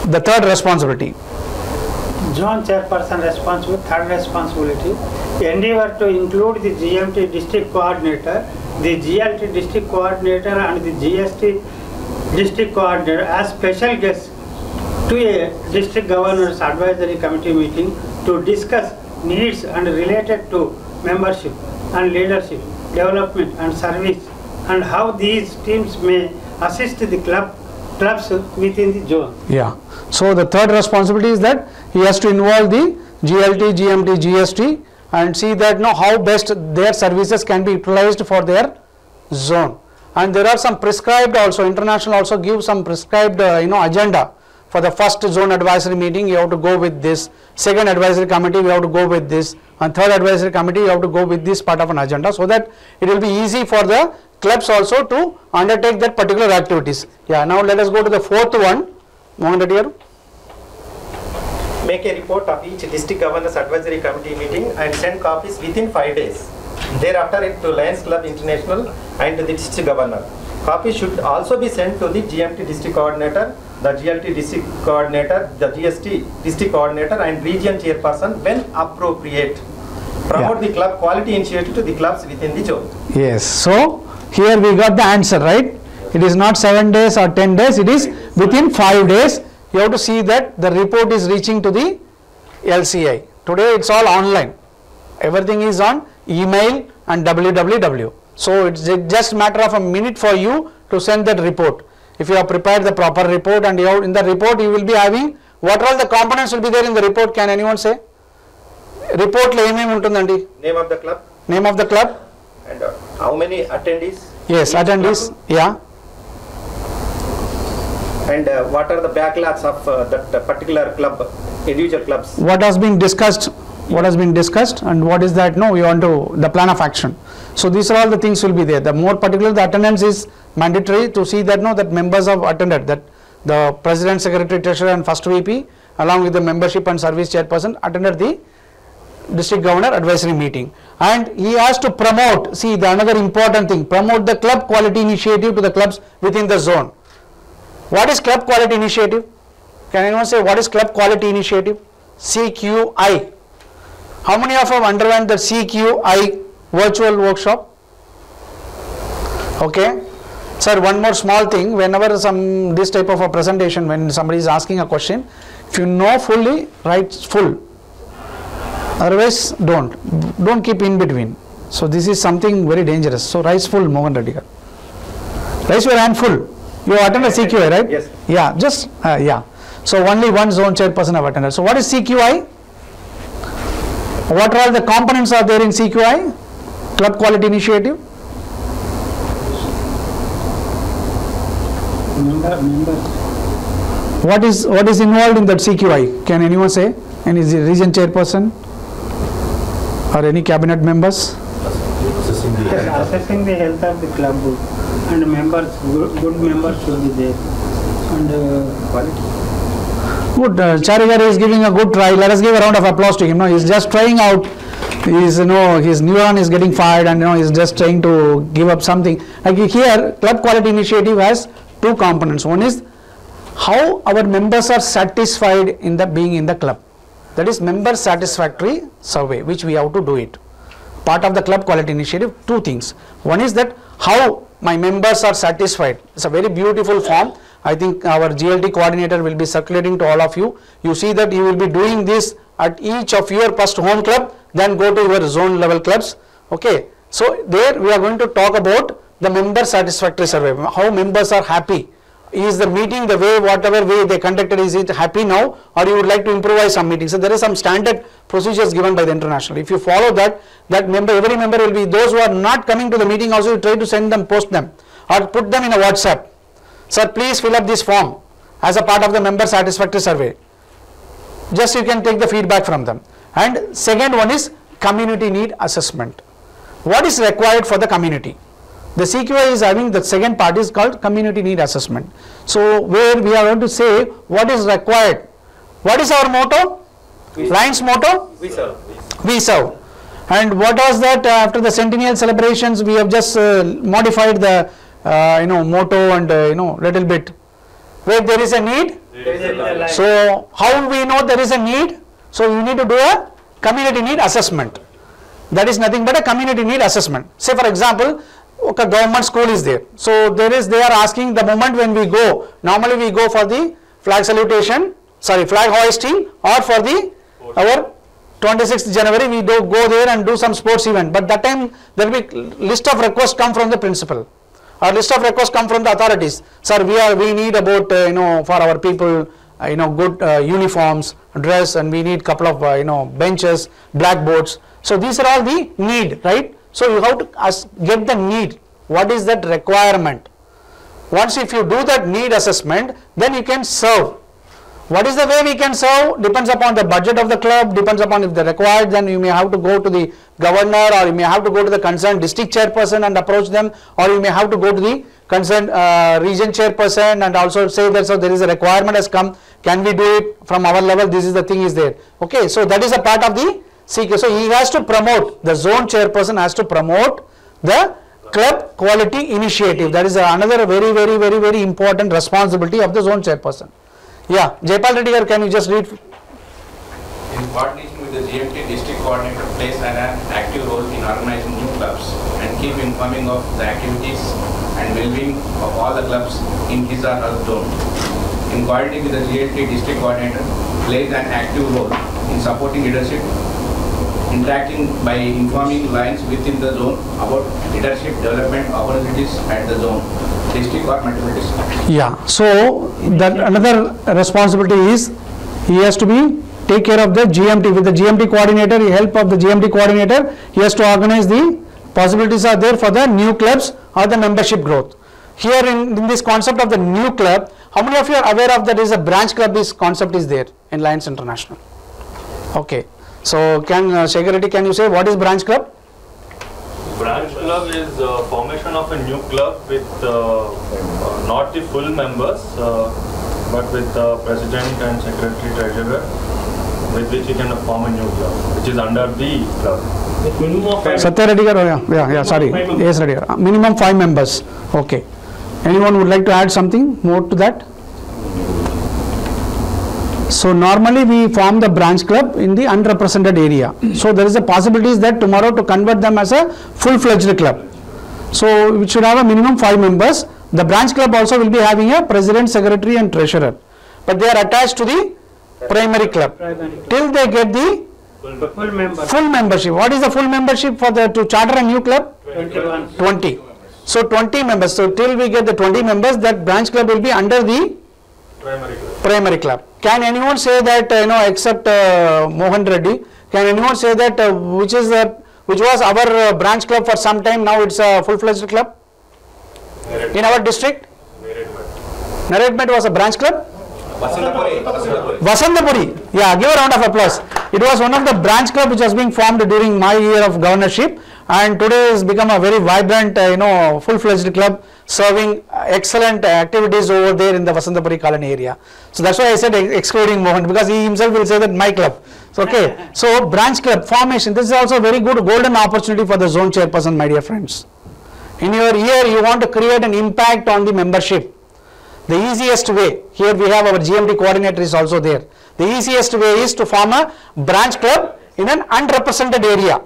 Speaker 1: The third responsibility.
Speaker 2: Zone chairperson responsibility, third responsibility, endeavor to include the GMT district coordinator, the GLT district coordinator and the GST district coordinator as special guests to a district governor's advisory committee meeting to discuss needs and related to membership and leadership, development and service, and how these teams may assist the clubs within the zone.
Speaker 1: Yeah. So the third responsibility is that he has to involve the GLT, GMT, GST and see that how best their services can be utilized for their zone. And there are some prescribed also, international also give some prescribed agenda. For the first zone advisory meeting you have to go with this, second advisory committee you have to go with this, and third advisory committee you have to go with this part of an agenda, so that it will be easy for the clubs also to undertake that particular activities. Yeah, now let us go to the fourth one. Mohan Reddy Garu.
Speaker 10: Make a report of each district governor's advisory committee meeting and send copies within 5 days. Thereafter it to Lions Club International and to the district governor. Copies should also be sent to the GMT district coordinator, the GLT district coordinator, the GST district coordinator and region chairperson when appropriate. Promote the club quality initiative to the clubs within the zone.
Speaker 1: Yes, so here we got the answer, right? It is not 7 days or 10 days, it is within 5 days, you have to see that the report is reaching to the LCI. Today it's all online. Everything is on email and www. So it's just matter of a minute for you to send that report. If you have prepared the proper report, and in the report you will be having what all the components will be there in the report. Can anyone say? Report lo em untundandi?
Speaker 10: Name of the club.
Speaker 1: Name of the club.
Speaker 10: And how many attendees?
Speaker 1: Yes, attendees.
Speaker 10: Club?
Speaker 1: Yeah.
Speaker 10: And what are the backlogs of that particular club, individual clubs?
Speaker 1: What has been discussed? What has been discussed, and what is that? No, we want to the plan of action. So these are all the things will be there. The more particular the attendance is mandatory to see that that members have attended, that the president, secretary, treasurer, and first VP along with the membership and service chairperson attended the district governor advisory meeting, and he has to promote. See, the another important thing: promote the club quality initiative to the clubs within the zone. What is club quality initiative? Can anyone say what is club quality initiative? CQI. How many of you have underwent the CQI virtual workshop? Okay. Sir, one more small thing. Whenever this type of a presentation, when somebody is asking a question, if you know fully, write full. Otherwise, don't keep in between. So this is something very dangerous. So write full, Mohan Reddy. Raise your hand full. You attend a CQI, right?
Speaker 10: Yes.
Speaker 1: Yeah, just yeah. So only one zone chairperson have attended. So what is CQI? What are all the components are there in CQI? Club quality initiative. What is involved in that CQI? Can anyone say? Any region chairperson or any cabinet members?
Speaker 2: Assessing the health of the club, and members, good members should be there, and
Speaker 1: good. Charigari is giving a good try. Let us give a round of applause to him. No, he's just trying out. He's his neuron is getting fired, and he's just trying to give up something. Like here, club quality initiative has two components. One is how our members are satisfied in the being in the club. That is member satisfactory survey, which we have to do it. Part of the club quality initiative, two things. One is that how my members are satisfied. It's a very beautiful form. I think our GLT coordinator will be circulating to all of you. You see that you will be doing this at each of your first home club, then go to your zone level clubs. Okay. So there we are going to talk about the member satisfactory survey. How members are happy. Is the meeting the way, whatever way they conducted, is it happy now, or you would like to improvise some meetings? So there is some standard procedures given by the international. If you follow that member, every member will be, those who are not coming to the meeting also, you try to send them, post them, or put them in a WhatsApp. Sir, please fill up this form as a part of the member satisfactory survey. Just you can take the feedback from them. And second one is community need assessment. What is required for the community? The CQI is having the second part is called community need assessment. So where we are going to say what is required. What is our motto? Lions motto?
Speaker 10: We serve.
Speaker 1: We serve. And what was that after the centennial celebrations? We have just modified the motto and little bit. Where there is a need. So how we know there is a need? So you need to do a community need assessment. That is nothing but a community need assessment. Say for example, okay, government school is there. So they are asking the moment when we go, normally we go for the flag salutation, flag hoisting, or for our 26th January we do go there and do some sports event. But that time there will be list of requests come from the principal, or list of requests come from the authorities. Sir, we need about for our people good uniforms, dress, and we need couple of benches, blackboards. So these are all the need, right? So you have to get the need. What is that requirement? Once if you do that need assessment, then you can serve. What is the way we can serve? Depends upon the budget of the club, depends upon if they required, then you may have to go to the governor, or you may have to go to the concerned district chairperson and approach them, or you may have to go to the concerned region chairperson and also say that so there is a requirement has come, can we do it from our level, this is the thing is there. Okay, so that is a part of the CQ. So he has to promote, the zone chairperson has to promote the club quality initiative. That is another very, very, very, very important responsibility of the zone chairperson. Yeah, Jaipal Reddy, can you just read?
Speaker 11: In coordination with the GMT, district coordinator plays an active role in organizing new clubs and keep informing of the activities and well-being of all the clubs in his or her zone. in coordinating with the GLT district coordinator, plays an active role in supporting leadership, interacting by informing lines within the zone about leadership development opportunities at the zone, district or multiple districts.
Speaker 1: Yeah, so that another responsibility is he has to be take care of the GMT. With the GMT coordinator, the help of the GMT coordinator, he has to organize the possibilities are there for the new clubs or the membership growth. Here in this concept of the new club, how many of you are aware of that is a branch club, this concept is there in Lions International? Okay, so can Shekhar Reddy, can you say what is branch club?
Speaker 7: Branch club is formation of a new club with not the full members, but with president and secretary treasurer, with which you can form a new club, which is under the club.
Speaker 4: Minimum of 5
Speaker 1: Satya Reddy, yeah, sorry, yes, Reddy, minimum 5 members. Okay, anyone would like to add something more to that? So normally we form the branch club in the unrepresented area. So there is a possibility that tomorrow to convert them as a full-fledged club. So we should have a minimum 5 members. The branch club also will be having a president, secretary and treasurer. But they are attached to the primary club till they get the full membership. What is the full membership for the to charter a new club? 20. So 20 members. So till we get the 20 members, that branch club will be under the primary club. Can anyone say that except Mohan Reddy? Can anyone say that which was our branch club for some time? Now it's a full-fledged club in our district. Naredmet was a branch club. Vasantapuri. Yeah, give a round of applause. It was one of the branch club which was being formed during my year of governorship, and today has become a very vibrant, full-fledged club serving excellent activities over there in the Vasantapuri colony area. So that's why I said excluding Mohan, because he himself will say that my club. So, okay. So branch club formation. This is also a very good golden opportunity for the zone chairperson, my dear friends. In your year, you want to create an impact on the membership. The easiest way, here we have our GMT coordinator is also there. The easiest way is to form a branch club in an unrepresented area.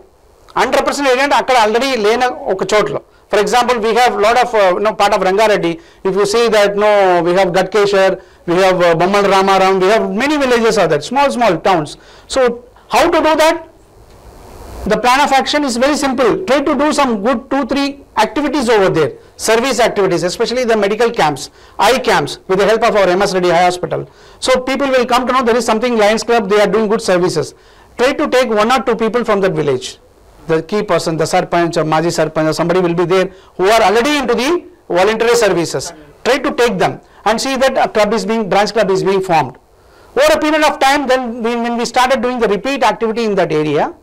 Speaker 1: Unrepresented area already lena oka chotlo. For example, we have lot of part of Rangareddy. If you see that we have Gatkeshwar, we have Bommal Ramaram, we have many villages are there, small towns. So how to do that? The plan of action is very simple. Try to do some good 2-3 activities over there. Service activities, especially the medical camps, eye camps, with the help of our MS Reddy Eye Hospital. So people will come to know there is something Lions Club, they are doing good services. Try to take 1 or 2 people from that village. The key person, the Sarpanch or Maji Sarpanch or somebody will be there who are already into the voluntary services. Try to take them and see that a club is branch club is being formed. Over a period of time, then when we started doing the repeat activity in that area,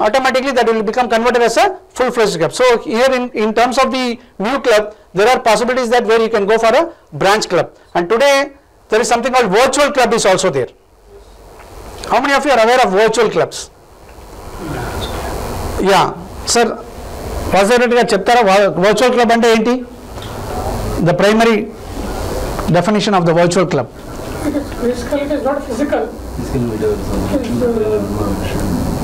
Speaker 1: automatically that will become converted as a full-fledged club. So here in terms of the new club, there are possibilities that where you can go for a branch club. And today there is something called virtual club is also there. How many of you are aware of virtual clubs? Yeah, sir. Virtual club ante enti? The primary definition of the virtual club.
Speaker 6: Basically, it is not physical.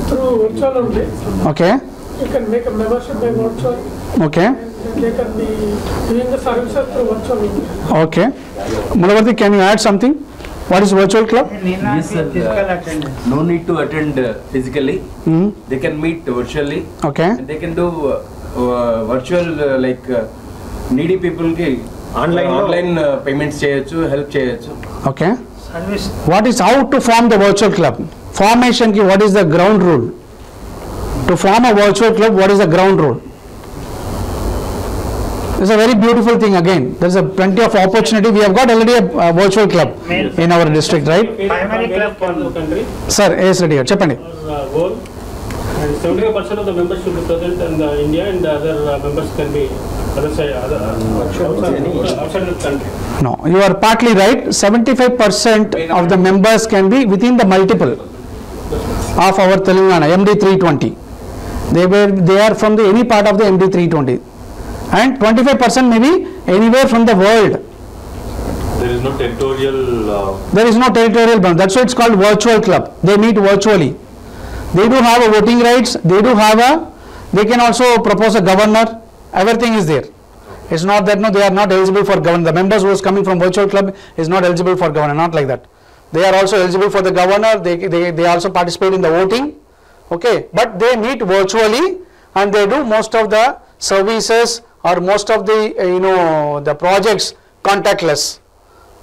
Speaker 6: Through virtual only.
Speaker 1: Okay.
Speaker 6: You can make a membership by virtual.
Speaker 1: Okay.
Speaker 6: And they can be doing the services through virtual only.
Speaker 1: Okay. Mulavarthi, can you add something? What is virtual club?
Speaker 2: Yes, sir.
Speaker 12: No need to attend physically. They can meet virtually.
Speaker 1: Okay.
Speaker 12: And they can do virtual needy people ki online payments cheyochu, help cheyochu.
Speaker 1: Okay. What is how to form the virtual club? Formation ki what is the ground rule? To form a virtual club, what is the ground rule? It's a very beautiful thing again. There is a plenty of opportunity. We have got already a virtual club in our district, right?
Speaker 2: Primary club for the country.
Speaker 1: Sir, yes, ready. Cheppandi.
Speaker 4: Goal. And 75% of the members should be present in India, and the other members can be outside the country.
Speaker 1: No, you are partly right. 75% of the members can be within the multiple of our Telangana MD 320. They are from any part of the MD 320, and 25% may be anywhere from the world.
Speaker 7: There is no territorial.
Speaker 1: There is no territorial bound. That's why it's called virtual club. They meet virtually. They do have a voting rights. They do have they can also propose a governor. Everything is there. It's not that no, they are not eligible for governor. The members who is coming from virtual club is not eligible for governor, not like that. They are also eligible for the governor, they also participate in the voting, okay, but they meet virtually and they do most of the services or most of the the projects contactless,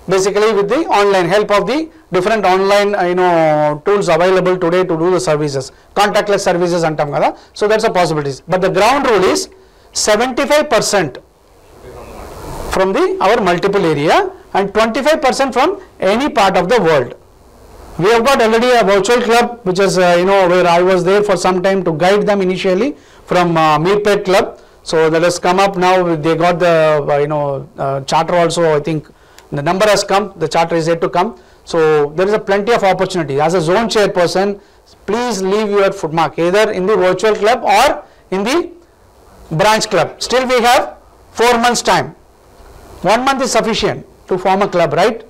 Speaker 1: basically with the online help of the different online tools available today to do the services, contactless services antam kada. So that's a possibility, but the ground rule is 75% from our multiple area and 25% from any part of the world. We have got already a virtual club which is where I was there for some time to guide them initially from Meerpet club. So that has come up now. They got the charter also. I think the number has come. The charter is yet to come. So there is a plenty of opportunity. As a zone chairperson, please leave your footmark either in the virtual club or in the branch club. Still we have 4 months time. 1 month is sufficient to form a club, right?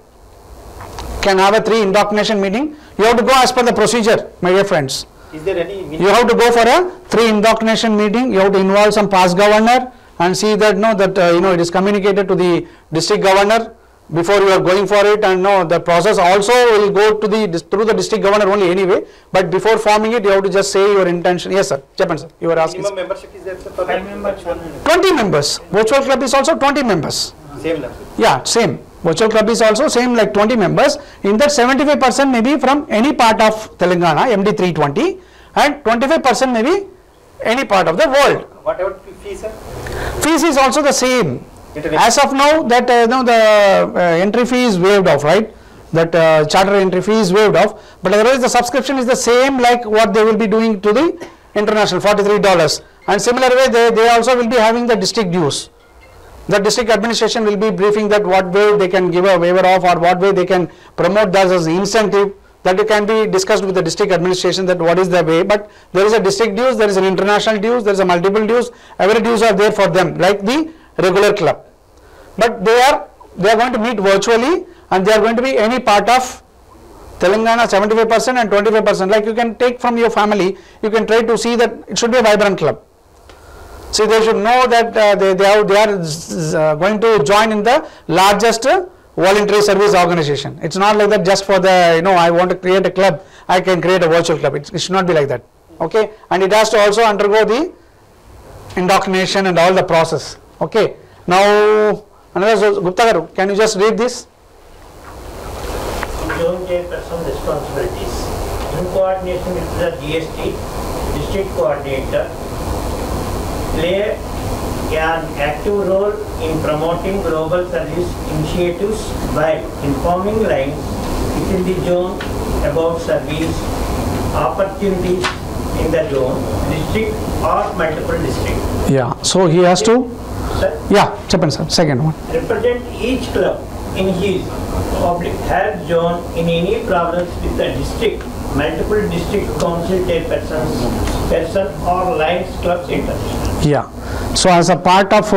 Speaker 1: Can have a 3 indoctrination meeting. You have to go as per the procedure, my dear friends.
Speaker 10: Is there any?
Speaker 1: You have to go for a 3 indoctrination meeting. You have to involve some past governor and see that it is communicated to the district governor before you are going for it, and the process also will go to through the district governor only anyway. But before forming it, you have to just say your intention. Yes, sir. Japan, sir. You were asking.
Speaker 10: Minimum membership is there, sir?
Speaker 2: 5 members.
Speaker 1: 20 members. Virtual club is also 20 members.
Speaker 10: Same number.
Speaker 1: Yeah, same. Virtual club is also same like 20 members. In that 75% may be from any part of Telangana, MD 320, and 25% may be any part of the world.
Speaker 10: What about fees, sir?
Speaker 1: Fees is also the same. As of now, that the entry fee is waived off, right? That charter entry fee is waived off. But otherwise, the subscription is the same like what they will be doing to the international, $43. And similar way, they also will be having the district dues. The district administration will be briefing that what way they can give a waiver of or what way they can promote that as incentive. That it can be discussed with the district administration that what is the way. But there is a district dues, there is an international dues, there is a multiple dues. Every dues are there for them like the regular club. But they are going to meet virtually and they are going to be any part of Telangana, 75% and 25%. Like you can take from your family, you can try to see that it should be a vibrant club. See, they should know that they are going to join in the largest voluntary service organization. It's not like that just for the, I want to create a club, I can create a virtual club. It should not be like that. Okay. And it has to also undergo the indoctrination and all the process. Okay. Now, another Gupta Garu, can you just read this?
Speaker 13: Zone chairperson responsibilities. In coordination with the GST, district coordinator, play an active role in promoting global service initiatives by informing lines within the zone about service opportunities in the zone, district or multiple districts.
Speaker 1: Yeah, so he has to, yeah, Chapan sir, second one.
Speaker 13: Represent each club in his public health zone in any problems with the district, multiple district council person or Lions Clubs International.
Speaker 1: Yeah. So as a part of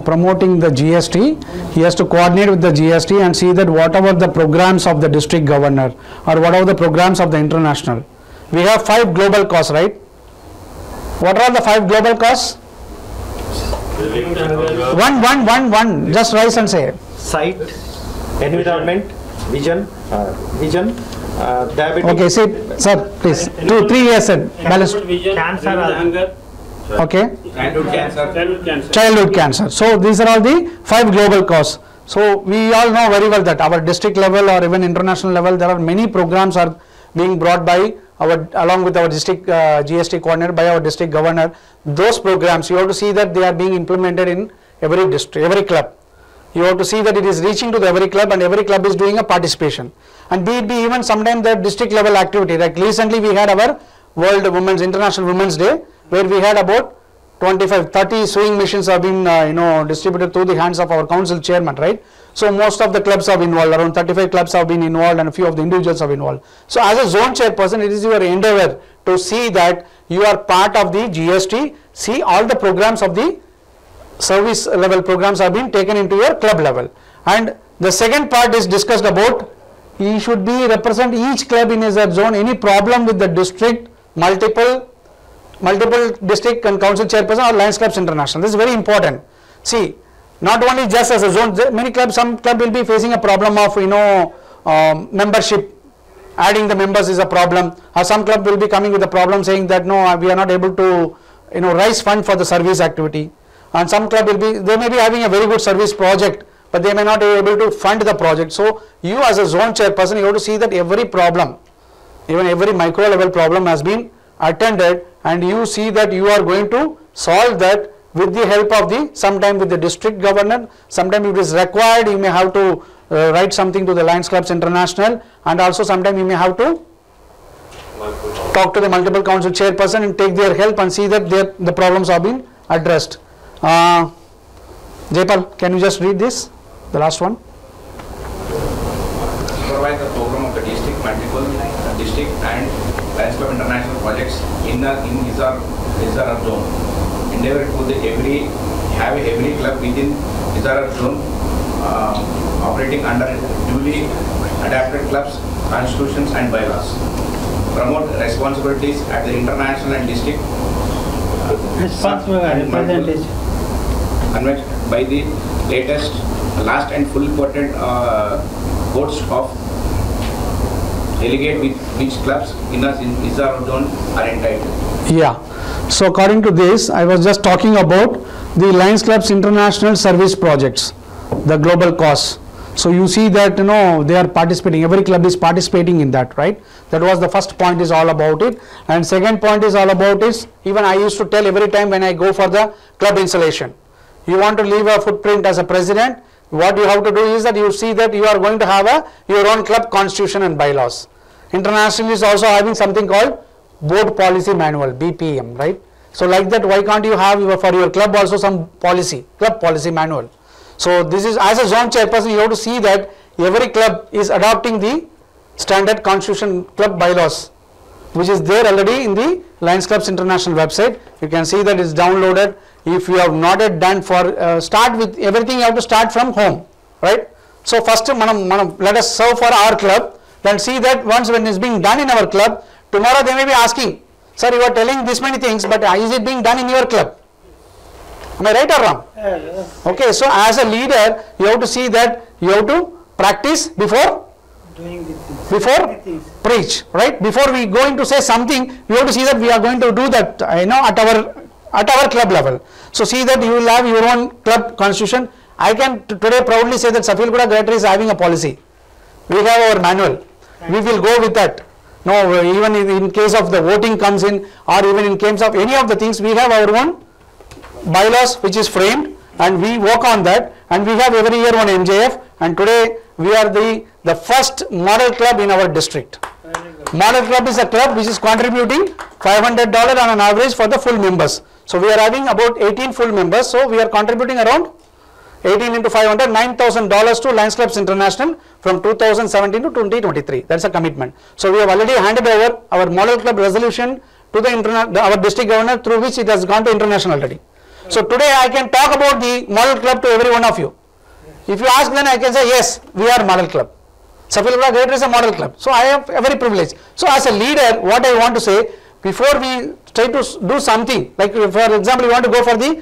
Speaker 1: promoting the GST, he has to coordinate with the GST and see that whatever the programs of the district governor or whatever the programs of the international. We have 5 global costs, right? What are the 5 global costs? One. Just rise and say.
Speaker 10: Sight, environment, vision, diabetes.
Speaker 1: Okay, say, sir, please. 2, 3 years, sir. Balance.
Speaker 2: Cancer, hunger.
Speaker 1: Okay.
Speaker 7: Childhood cancer.
Speaker 1: So these are all the 5 global causes. So we all know very well that our district level or even international level, there are many programs are being brought by along with our district GST coordinator, by our district governor. Those programs, you have to see that they are being implemented in every district, every club. You have to see that it is reaching to every club and every club is doing a participation. And be even sometimes the district level activity. Like recently we had our International Women's Day, where we had about 25-30 sewing machines have been distributed through the hands of our council chairman, right? So most of the clubs have involved, around 35 clubs have been involved and a few of the individuals have involved. So as a zone chairperson, it is your endeavor to see that you are part of the GST, see all the programs of the service level programs have been taken into your club level. And the second part is discussed about, he should be represent each club in his zone, any problem with the district, multiple district and council chairperson or Lions Clubs International. This is very important. See, not only just as a zone, many clubs, some club will be facing a problem of, membership, adding the members is a problem, or some club will be coming with a problem saying that no, we are not able to, raise fund for the service activity, and some club will be, they may be having a very good service project, but they may not be able to fund the project. So you as a zone chairperson, you have to see that every problem, even every micro level problem has been attended, and you see that you are going to solve that with the help of the, sometime with the district governor, sometime if it is required you may have to write something to the Lions Clubs International, and also sometime you may have to talk to the multiple council chairperson and take their help and see that the problems are being addressed. Jaypal, can you just read this, the last one?
Speaker 11: Supervise the program of the district, multiple district and Lions Club International projects in his or her zone. Endeavor to have every club within his or her zone operating under duly adapted clubs, constitutions and bylaws. Promote responsibilities at the international and district
Speaker 2: responsible representation
Speaker 11: by the last and full quoted quotes of delegate with which clubs in his or her zone are entitled.
Speaker 1: Yeah. So according to this, I was just talking about the Lions Clubs International Service Projects, the global cause. So you see that they are participating, every club is participating in that, right? That was the first point is all about it. And second point is all about is, even I used to tell every time when I go for the club installation, you want to leave a footprint as a president, what you have to do is that you see that you are going to have your own club constitution and bylaws. International is also having something called board policy manual, BPM, right? So like that, why can't you have for your club also some policy, club policy manual? So this is, as a zone chairperson, you have to see that every club is adopting the standard constitution club bylaws, which is there already in the Lions Clubs International website. You can see that it's downloaded. If you have not yet done for, start with everything, you have to start from home, right? So first let us serve for our club, then see that once when it's being done in our club, tomorrow they may be asking, sir, you are telling this many things, but is it being done in your club? Am I right or wrong? Okay, so as a leader, you have to see that you have to practice before preach, right? Before we going to say something, we have to see that we are going to do that, at our club level. So see that you will have your own club constitution. I can today proudly say that Safilguda Greater is having a policy. We have our manual. We will go with that. No, even in case of the voting comes in, or even in case of any of the things, we have our own bylaws which is framed, and we work on that, and we have every year one MJF, and today we are the first model club in our district. Model club is a club which is contributing $500 on an average for the full members. So we are having about 18 full members, so we are contributing around 18 into 500, $9,000 to Lions Clubs International from 2017 to 2023. That's a commitment. So we have already handed over our model club resolution to our district governor, through which it has gone to international already. So today I can talk about the model club to every one of you. If you ask, then I can say, yes, we are model club. Safilguda Greater is a model club. So I have every privilege. So as a leader, what I want to say, before we try to do something, like for example, you want to go for the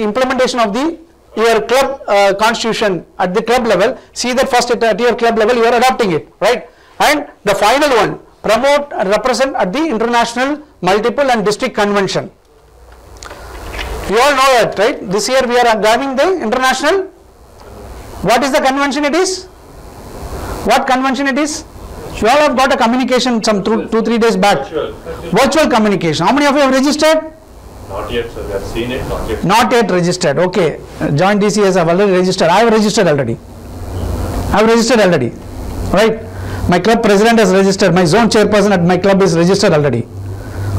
Speaker 1: implementation of your club constitution at the club level, see that first at your club level you are adopting it, right? And the final one, promote and represent at the international, multiple and district convention. You all know that, right? This year we are having the international. What is the convention it is? What convention it is? You all have got a communication some 2-3 days back. Virtual communication. How many of you have registered?
Speaker 7: Not yet, sir. We have seen it, not yet.
Speaker 1: Not yet registered. Okay. Joint DCS have already registered. I have registered already. Right? My club president has registered. My zone chairperson at my club is registered already.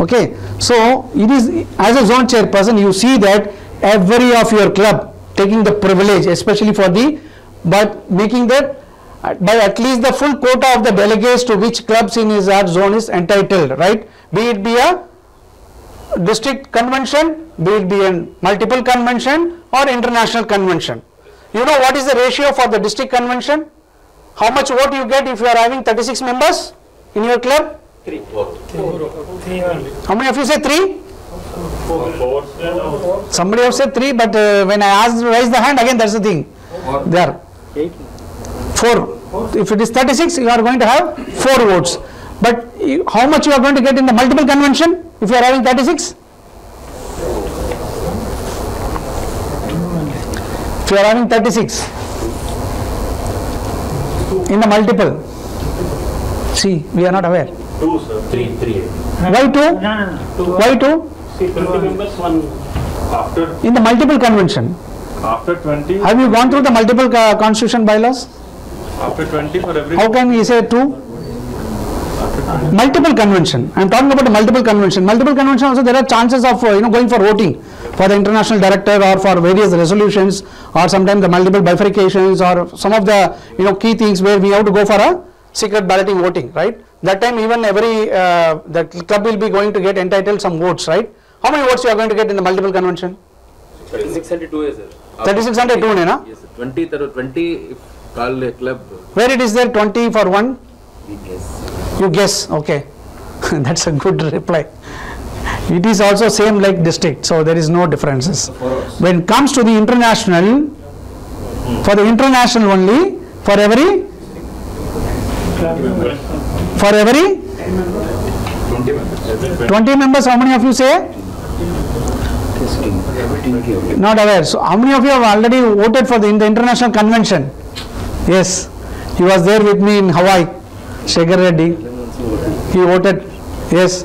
Speaker 1: Okay. So it is, as a zone chairperson, you see that every of your club taking the privilege, especially for but making that by at least the full quota of the delegates to which clubs in his zone is entitled, right? Be it a district convention, be it a multiple convention or international convention. You know what is the ratio for the district convention? How much vote you get if you are having 36 members in your club?
Speaker 10: 3.
Speaker 1: How many of you say 3? Somebody have said 3, but when I asked to raise the hand, again that's the thing. There. 4. If it is 36, you are going to have 4 votes. But how much you are going to get in the multiple convention if you are having 36? If you are having 36 in the multiple, see, we are not aware.
Speaker 7: 2, sir.
Speaker 3: 3.
Speaker 1: Why 2? Why 2?
Speaker 4: See, 20 members, one.
Speaker 7: After
Speaker 1: In the multiple convention.
Speaker 7: after 20.
Speaker 1: Have you gone through the multiple constitution bylaws?
Speaker 7: After 20 for every.
Speaker 1: How can we say 2? Multiple convention. I am talking about the multiple convention. Multiple convention also there are chances of going for voting for the international director or for various resolutions, or sometimes the multiple bifurcations, or some of the key things where we have to go for a secret balloting voting, right? That time even every the club will be going to get entitled some votes, right? How many votes you are going to get in the multiple convention?
Speaker 12: 3602 sir.
Speaker 1: 3602 na?
Speaker 12: Yes, 20 if call a club.
Speaker 1: Where it is there 20 for 1? You guess, okay. That's a good reply. It is also same like district, so there is no differences. When it comes to the international, for the international only, for every 20 members, how many of you say? Not aware. So how many of you have already voted for the international convention? Yes, he was there with me in Hawaii. Shekhar Reddy, he voted. Yes,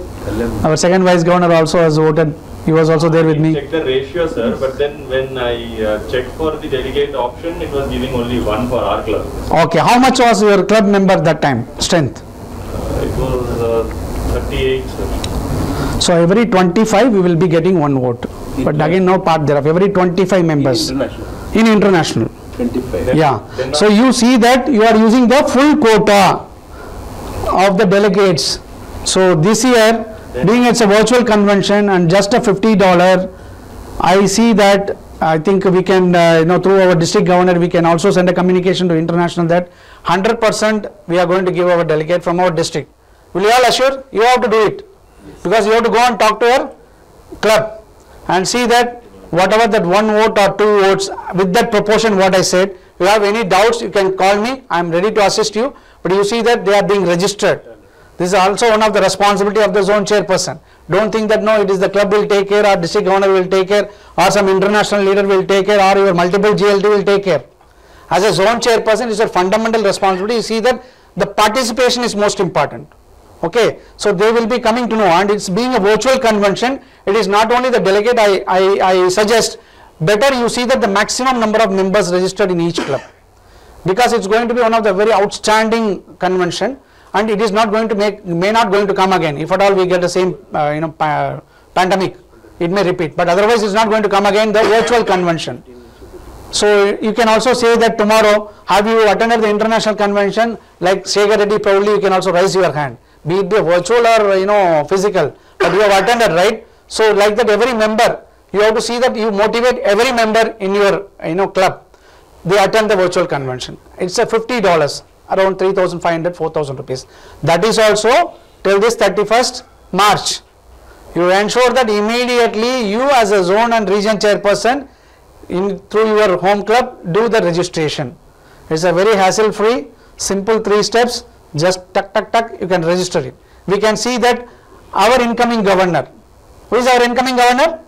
Speaker 1: our second vice governor also has voted. He was also there with me.
Speaker 7: Check the ratio, sir, but then when I checked for the delegate option, it was giving only 1 for our club.
Speaker 1: Okay, how much was your club member that time, strength?
Speaker 7: It was 38, sir.
Speaker 1: So every 25 we will be getting 1 vote. But again no part thereof, every 25 members. In international.
Speaker 12: 25.
Speaker 1: Yeah. So you see that you are using the full quota of the delegates. So this year, being it's a virtual convention and just a $50, I see that I think we can, through our district governor, we can also send a communication to international that 100% we are going to give our delegate from our district. Will you all assure? You have to do it. Because you have to go and talk to your club and see that whatever that 1 vote or 2 votes, with that proportion what I said, if you have any doubts, you can call me. I am ready to assist you. But you see that they are being registered. This is also one of the responsibility of the zone chairperson. Don't think that no, it is the club will take care, or district governor will take care, or some international leader will take care, or your multiple GLT will take care. As a zone chairperson, it's a fundamental responsibility. You see that the participation is most important. Okay, so they will be coming to know, and it's being a virtual convention, it is not only the delegate. I suggest better you see that the maximum number of members registered in each club, because it's going to be one of the very outstanding convention, and it is not going to may not going to come again. If at all we get the same pandemic, it may repeat, but otherwise it's not going to come again, the virtual convention. So you can also say that tomorrow, have you attended the international convention? Like Shekhar Reddy, probably you can also raise your hand, be it virtual or physical, but you have attended, right? So like that, every member, you have to see that you motivate every member in your club, they attend the virtual convention. It's a $50, around 3,500, 4,000 rupees. That is also till this 31st March. You ensure that immediately you as a zone and region chairperson through your home club do the registration. It's a very hassle free, simple 3 steps, just tuck tuck tuck, you can register it. We can see that our incoming governor, who is our incoming governor?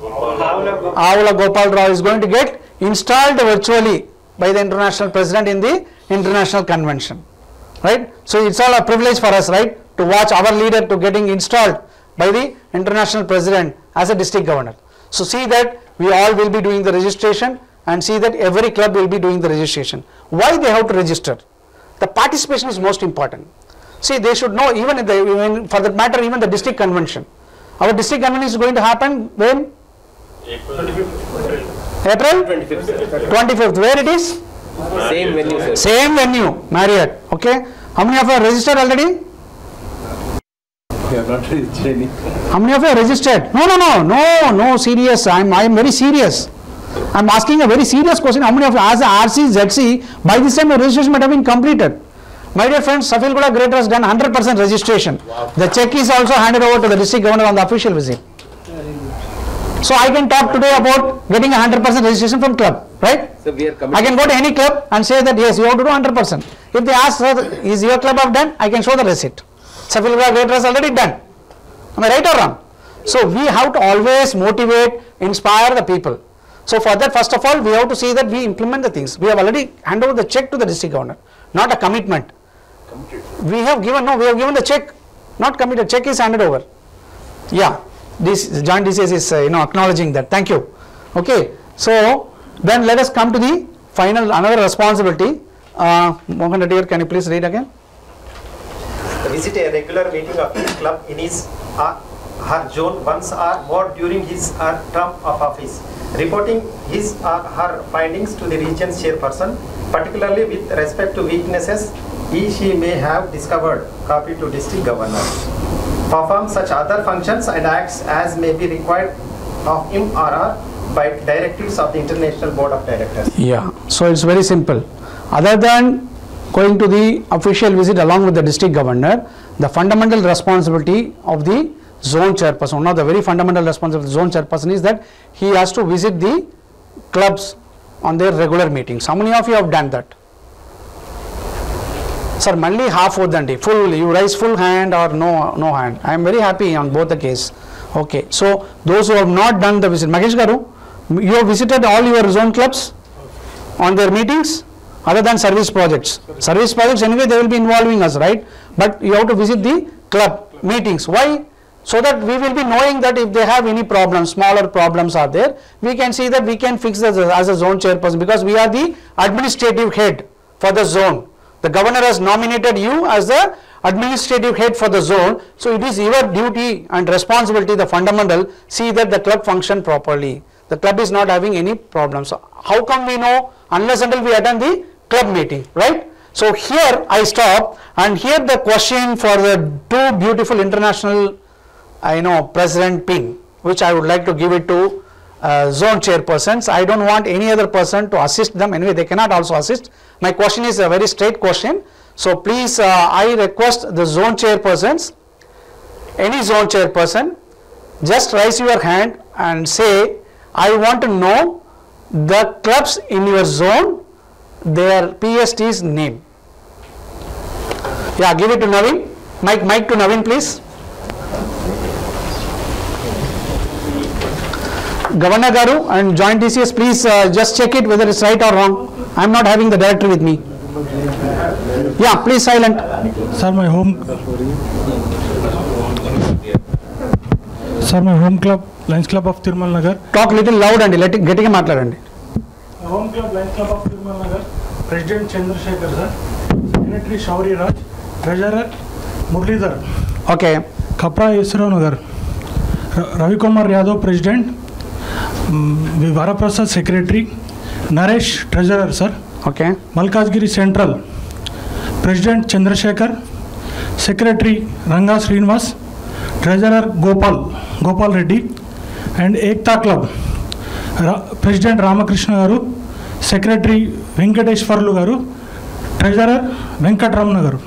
Speaker 1: Avula Gopal Rao is going to get installed virtually by the international president in the international convention, right? So it's all a privilege for us, right, to watch our leader to getting installed by the international president as a district governor. So see that we all will be doing the registration, and see that every club will be doing the registration. Why they have to register? The participation is most important. See, they should know, even for that matter, even the district convention. Our district convention is going to happen when? April 25th. Where it is?
Speaker 12: Same venue, sir.
Speaker 1: Same venue, Marriott. Okay. How many of you are registered already?
Speaker 12: We have not registered any.
Speaker 1: How many of you are registered? No, serious. I am very serious. I am asking a very serious question. How many of you, as a RC, ZC, by this time your registration might have been completed? My dear friends, Safilgoda Greater has done 100% registration. Wow. The check is also handed over to the district governor on the official visit. So I can talk today about getting 100% registration from club, right?
Speaker 12: So we are
Speaker 1: I can go to any club and say that yes, you have to do 100%. If they ask, sir, is your club have done? I can show the receipt. Safilgra Greater has already done. Am I right or wrong? So we have to always motivate, inspire the people. So for that, first of all, we have to see that we implement the things. We have already handed over the check to the district governor, not a commitment. We have given the check, not committed. Check is handed over. Yeah, this joint DCS is acknowledging that. Thank you. Okay, so then let us come to the final another responsibility. Mohan Reddy, can you please read again?
Speaker 10: Visit a regular meeting of each club in his her zone once or more during his term of office, reporting his or her findings to the region's chairperson, particularly with respect to weaknesses she may have discovered. Copy to district governor. Perform such other functions and acts as may be required of him or her by directives of the International Board of Directors.
Speaker 1: Yeah, so it's very simple. Other than going to the official visit along with the district governor, the fundamental responsibility of the zone chairperson, one of the very fundamental responsibility of the zone chairperson is that he has to visit the clubs on their regular meetings. How many of you have done that? Sir, malli half odandi, full, you raise full hand or no hand. I am very happy on both the case. Okay, so those who have not done the visit, Mahesh Garu, you have visited all your zone clubs on their meetings other than service projects. Service projects anyway they will be involving us, right? But you have to visit the club meetings. Why? So that we will be knowing that if they have any problems, smaller problems are there, we can see that we can fix this as a zone chairperson, because we are the administrative head for the zone. The governor has nominated you as the administrative head for the zone, so it is your duty and responsibility, the fundamental, see that the club function properly. The club is not having any problems. So how come we know? Unless until we attend the club meeting, right? So here I stop, and here the question for the two beautiful international president pin, which I would like to give it to zone chairpersons. I don't want any other person to assist them. Anyway, they cannot also assist. My question is a very straight question. So please, I request the zone chairpersons, any zone chairperson, just raise your hand and say, I want to know the clubs in your zone, their PST's name. Yeah, give it to Naveen. Mic to Naveen, please. Governor Garu and Joint DCS, please just check it whether it's right or wrong. I am not having the directory with me. Yeah, please silent.
Speaker 6: Sir, my home club, Lions Club of Tirmal Nagar.
Speaker 1: Talk little loud and getting a matladandi.
Speaker 6: Home club, Lions Club of Tirmal Nagar. President Chandrasekhar sir. Secretary Shauri Raj. Treasurer Murlidhar.
Speaker 1: Okay.
Speaker 6: Kapra Yesra Nagar. Ravi Kumar Yadav, President. Varaprasad Secretary. Naresh Treasurer sir.
Speaker 1: Okay.
Speaker 6: Malkajgiri Central. President Chandrasekhar. Secretary Ranga Srinivas. Treasurer Gopal Reddy. And Ekta Club. President Ramakrishna Garu. Secretary Venkateshwarlu Garu. Treasurer Venkatramana Garu.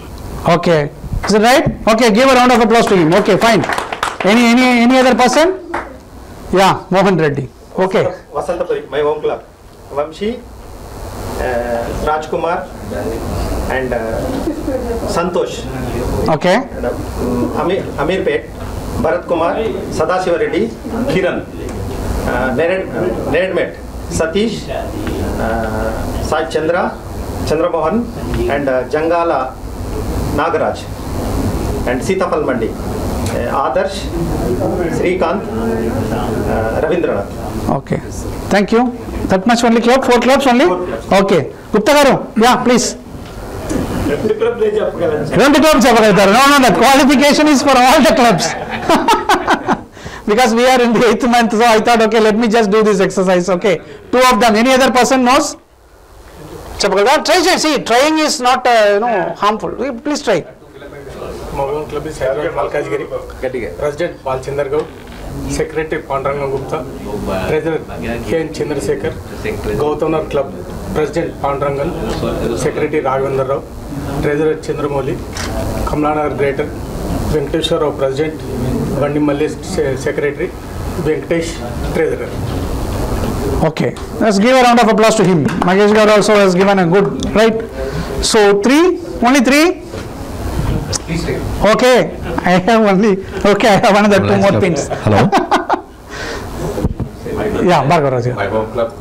Speaker 1: Okay. Is it right? Okay, give a round of applause to him. Okay, fine. Any other person? Yeah, Mohan Reddy. Okay.
Speaker 10: Vasantapuri, my home club. Vamshi, Rajkumar, and Santosh.
Speaker 1: Okay.
Speaker 10: Amir Pet, Bharat Kumar, Sadashiva Reddy, Kiran, Neredmet, Satish, Sai Chandra, Chandra Mohan, and Jangala Nagaraj, and Sitapal Mandi, Adarsh, Srikant, Ravindranath.
Speaker 1: Okay. Thank you. That much only club? 4 clubs only? Okay. Gupta Garu, yeah, please.
Speaker 13: Rendu club
Speaker 1: చెప్పగలుగుతారు. No, the qualification is for all the clubs. Because we are in the 8th month, so I thought, okay, let me just do this exercise. Okay. 2 of them. Any other person knows? చెప్పగలుగుతారు. Try. See, trying is not harmful. Please try.
Speaker 14: My own club is Malkajgiri. President Balchandar Gaur. Secretary Panduranga Gupta. Treasurer K.N. Chandrasekhar. Gautanar Club. President Pandurangan. Secretary Raghavendra Rao. Treasurer Chandramoli. Kamlanagar Greater. Venkateshwar Rao President. Vandi Malli Secretary.
Speaker 6: Venkatesh, Treasurer.
Speaker 1: Okay, let's give a round of applause to him. Magesh Gaur also has given a good, right? So 3, only 3? Okay, I have only, okay, I have another 2 more pins.
Speaker 3: Hello.
Speaker 1: Yeah, Bhargav Raj.
Speaker 3: My home club,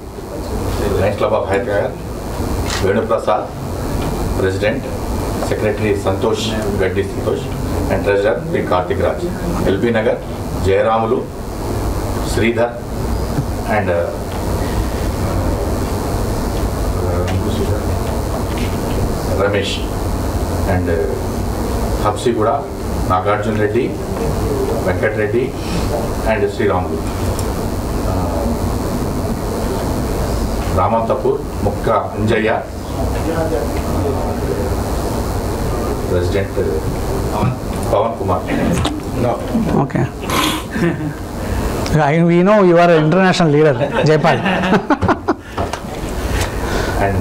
Speaker 3: Lions Club of Hyderabad, Venu Prasad, President, Secretary Santosh Gaddi Santosh, and Treasurer P. Karthik Raj. LB Nagar, Jairamulu, Sridhar, and Ramesh, and Hapsiguda, Nagarjun Reddy, Venkat Reddy, and Sri Ramulu. Ramantapur, Mukka Anjaya, President Pawan Kumar.
Speaker 1: No. Okay. We know you are an international leader, Jaipal.
Speaker 3: And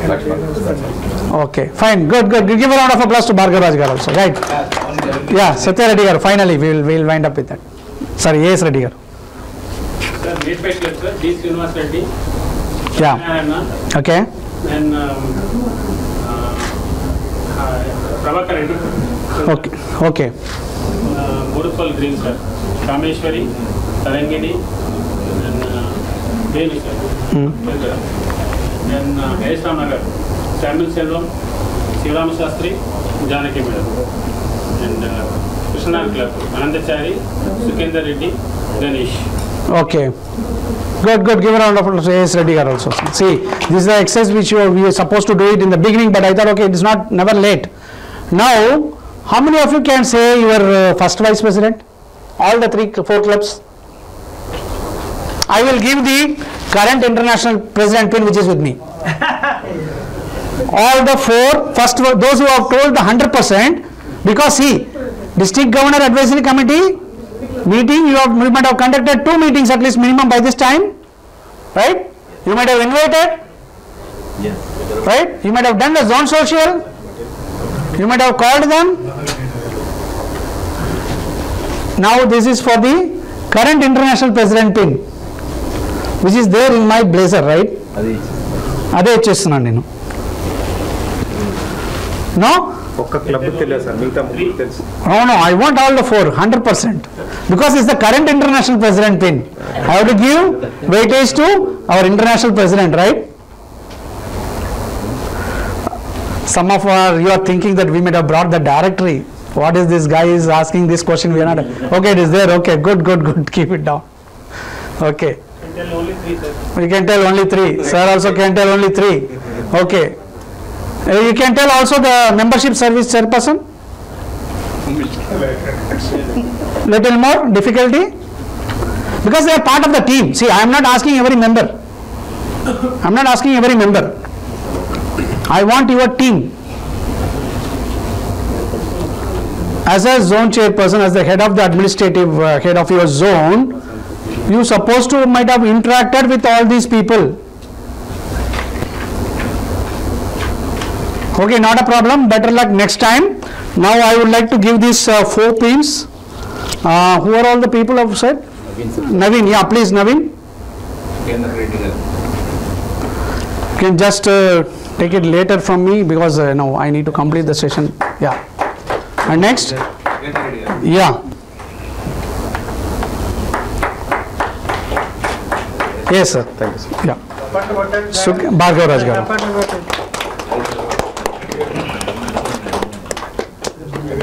Speaker 3: Lakshman.
Speaker 1: Okay, fine, good. Give a round of applause to Bhargav Raj Garu also, right? Yeah, Satya Reddy Garu, finally we will wind up with that. Sorry, yes, Reddy Garu.
Speaker 4: Sir, made by club, sir, D. Srinivas Reddy.
Speaker 1: Yeah. Okay.
Speaker 4: Then Prabhakar Reddy.
Speaker 1: Okay.
Speaker 4: Murupal Green, sir. Kameshwari, Tarangini, then Venu, sir. Then Aishram Nagar, Samuel Selvam, Sivarama Shastri, Janaki Madam. And Krishna Club, Anandachari, Sukendra Reddy, Ganesh.
Speaker 1: Okay. Good. Give a round of applause to A.S. Reddy Garu also. See, this is the exercise which we were supposed to do it in the beginning, but I thought, okay, it is never late. Now, how many of you can say your first vice president? All the 4 clubs? I will give the current international president pin which is with me. All the 4, first, those who have told the 100%, because see, District Governor Advisory Committee meeting, you might have conducted 2 meetings at least minimum by this time, right? You might have invited, right? You might have done the zone social, you might have called them. Now this is for the current international president pin, which is there in my blazer, right? Ade ichchestunnanu nenu. No? No, I want all the 4, 100%. Because it's the current international president pin. I have to give weightage to our international president, right? Some of you are thinking that we might have brought the directory. What is this guy is asking this question? We are not. Okay, it is there. Okay, good. Keep it down. Okay. We can tell only 3. Sir also can tell only 3. Okay. You can tell also the membership service chairperson. Little more difficulty because they are part of the team. See, I am not asking every member. I want your team. As a zone chairperson, as the head of the administrative head of your zone, you supposed to might have interacted with all these people. Okay, not a problem. Better luck next time. Now I would like to give these 4 pins. Who are all the people who have said? Naveen, yeah, please, Naveen. You can just take it later from me because no, I need to complete the session. Yeah. And next? Yeah. Yes, sir. Thank you, sir. Yeah. Bhargav Raj Garu.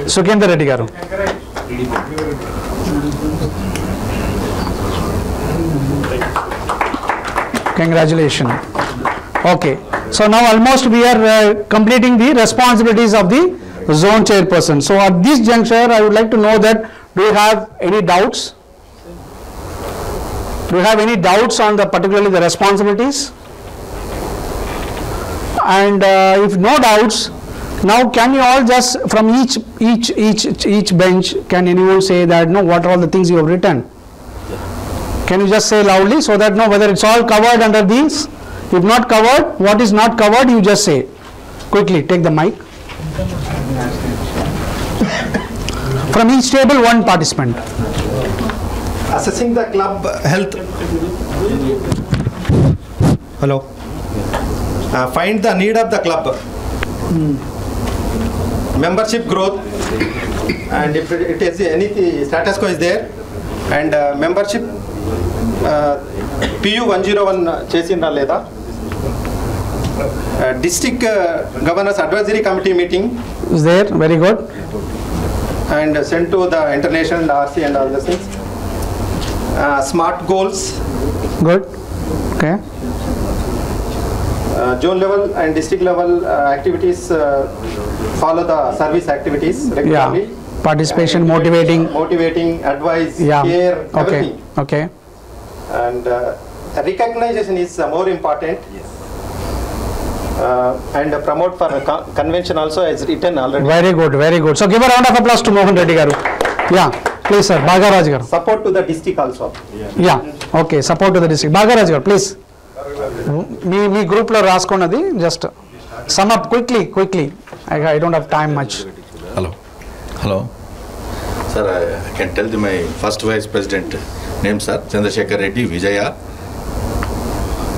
Speaker 1: Sukendra Reddy Garu. Congratulations. Okay. So now almost we are completing the responsibilities of the zone chairperson. So at this juncture, I would like to know that do you have any doubts? Do you have any doubts on particularly the responsibilities? And if no doubts, now can you all just from each bench, can anyone say that no, what are all the things you have written? Can you just say loudly so that no, whether it's all covered under these? If not covered, what is not covered, you just say. Quickly, take the mic. From each table, one participant.
Speaker 10: assessing the club health. Hello. Find the need of the club. Membership growth, and if it is any status quo is there, and membership PU 101 chesinda leda. District Governors Advisory Committee meeting
Speaker 1: is there. Very good.
Speaker 10: And sent to the international RC and all the things. Smart goals.
Speaker 1: Good. Okay.
Speaker 10: Zone level and district level activities follow the service activities regularly.
Speaker 1: Yeah. Participation, motivating, advice, care, everything. Okay.
Speaker 10: And recognition is more important. And promote for convention also is written already.
Speaker 1: Very good, very good. So give a round of applause to Mohan Reddy garu. Yeah, please sir. Bhagaraj garu.
Speaker 10: Support to the district also.
Speaker 1: Yeah. Okay. Support to the district. Bhagaraj garu, please. Me group lo raskonnadi. Just sum up quickly. I don't have time much.
Speaker 3: Hello. Sir, I can tell my first vice president name, sir. Chandrasekhar Reddy, Vijaya,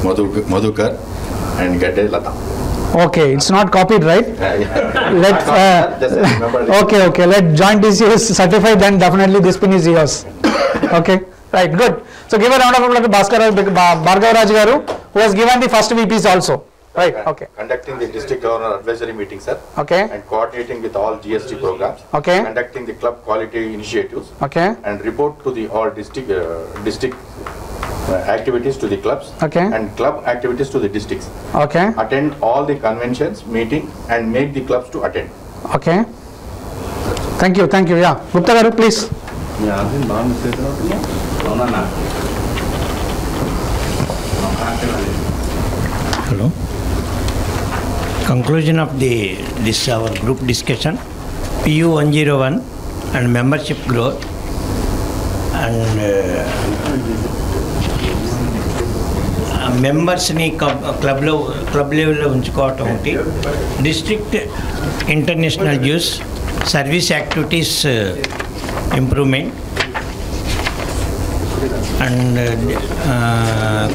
Speaker 3: Madhukar, and Gadde Lata.
Speaker 1: Okay, it's not copied, right? Okay. Let joint DCS certify, then definitely this pin is yours. Okay, right, good. So give a round of applause to Bhargav Raj garu, who has given the first VPs also. Right, okay.
Speaker 3: Conducting the district governor advisory meeting, sir.
Speaker 1: Okay.
Speaker 3: And coordinating with all GST programs.
Speaker 1: Okay.
Speaker 3: Conducting the club quality initiatives.
Speaker 1: Okay.
Speaker 3: And report to the all district activities to the clubs.
Speaker 1: Okay.
Speaker 3: And club activities to the districts.
Speaker 1: Okay.
Speaker 3: Attend all the conventions, meeting, and make the clubs to attend.
Speaker 1: Okay. Thank you. Yeah. Gupta garu, please.
Speaker 13: Hello. Conclusion of this our group discussion. PU 101 and membership growth and members ni club level lo unchukovatam onti, district international use, service activities improvement, and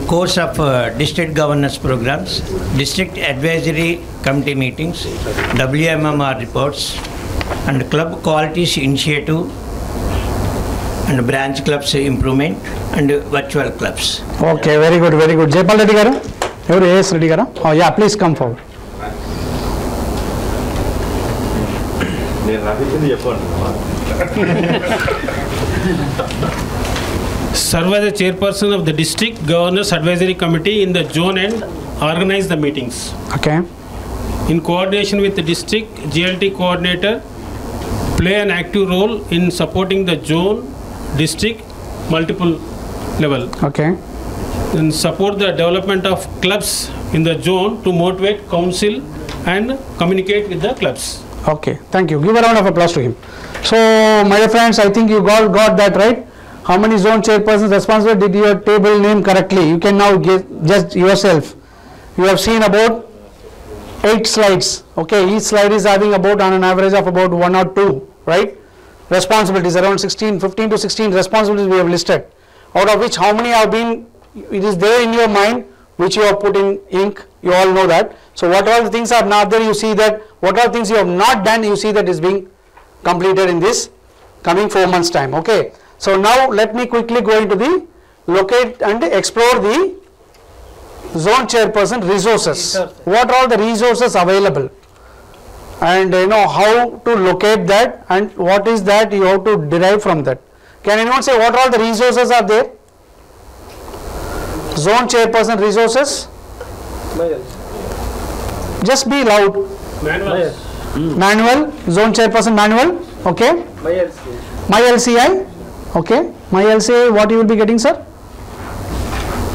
Speaker 13: course of district governance programs, district advisory committee meetings, WMMR reports, and club qualities initiative, and branch clubs improvement, and virtual clubs.
Speaker 1: Okay, very good. Jaypal Reddy garu, evaru AS Reddy garu. Oh yeah, please come forward.
Speaker 4: Serve as the chairperson of the district governors advisory committee in the zone and organize the meetings.
Speaker 1: Okay.
Speaker 4: In coordination with the district GLT coordinator, play an active role in supporting the zone, district, multiple level.
Speaker 1: Okay.
Speaker 4: And support the development of clubs in the zone to motivate, counsel, and communicate with the clubs.
Speaker 1: Okay, thank you. Give a round of applause to him. So, my dear friends, I think you got that right. How many zone chairpersons responsible? Did your table name correctly? You can now just yourself. You have seen about 8 slides. Okay, each slide is having about on an average of about 1 or 2, right? Responsibilities around 15 to 16 responsibilities we have listed. Out of which how many have been, it is there in your mind, which you have put in ink. You all know that. So what all the things are not there, you see that. What all things you have not done, you see that is being completed in this coming 4 months time. Okay. So now let me quickly go into the locate and explore the zone chairperson resources. What are all the resources available, and how to locate that, and what is that you have to derive from that. Can anyone say what all the resources are there? Zone chairperson resources. Just be loud. Manual. Zone chairperson manual. Okay. My LCI. Okay. My LCI. What you will be getting, sir?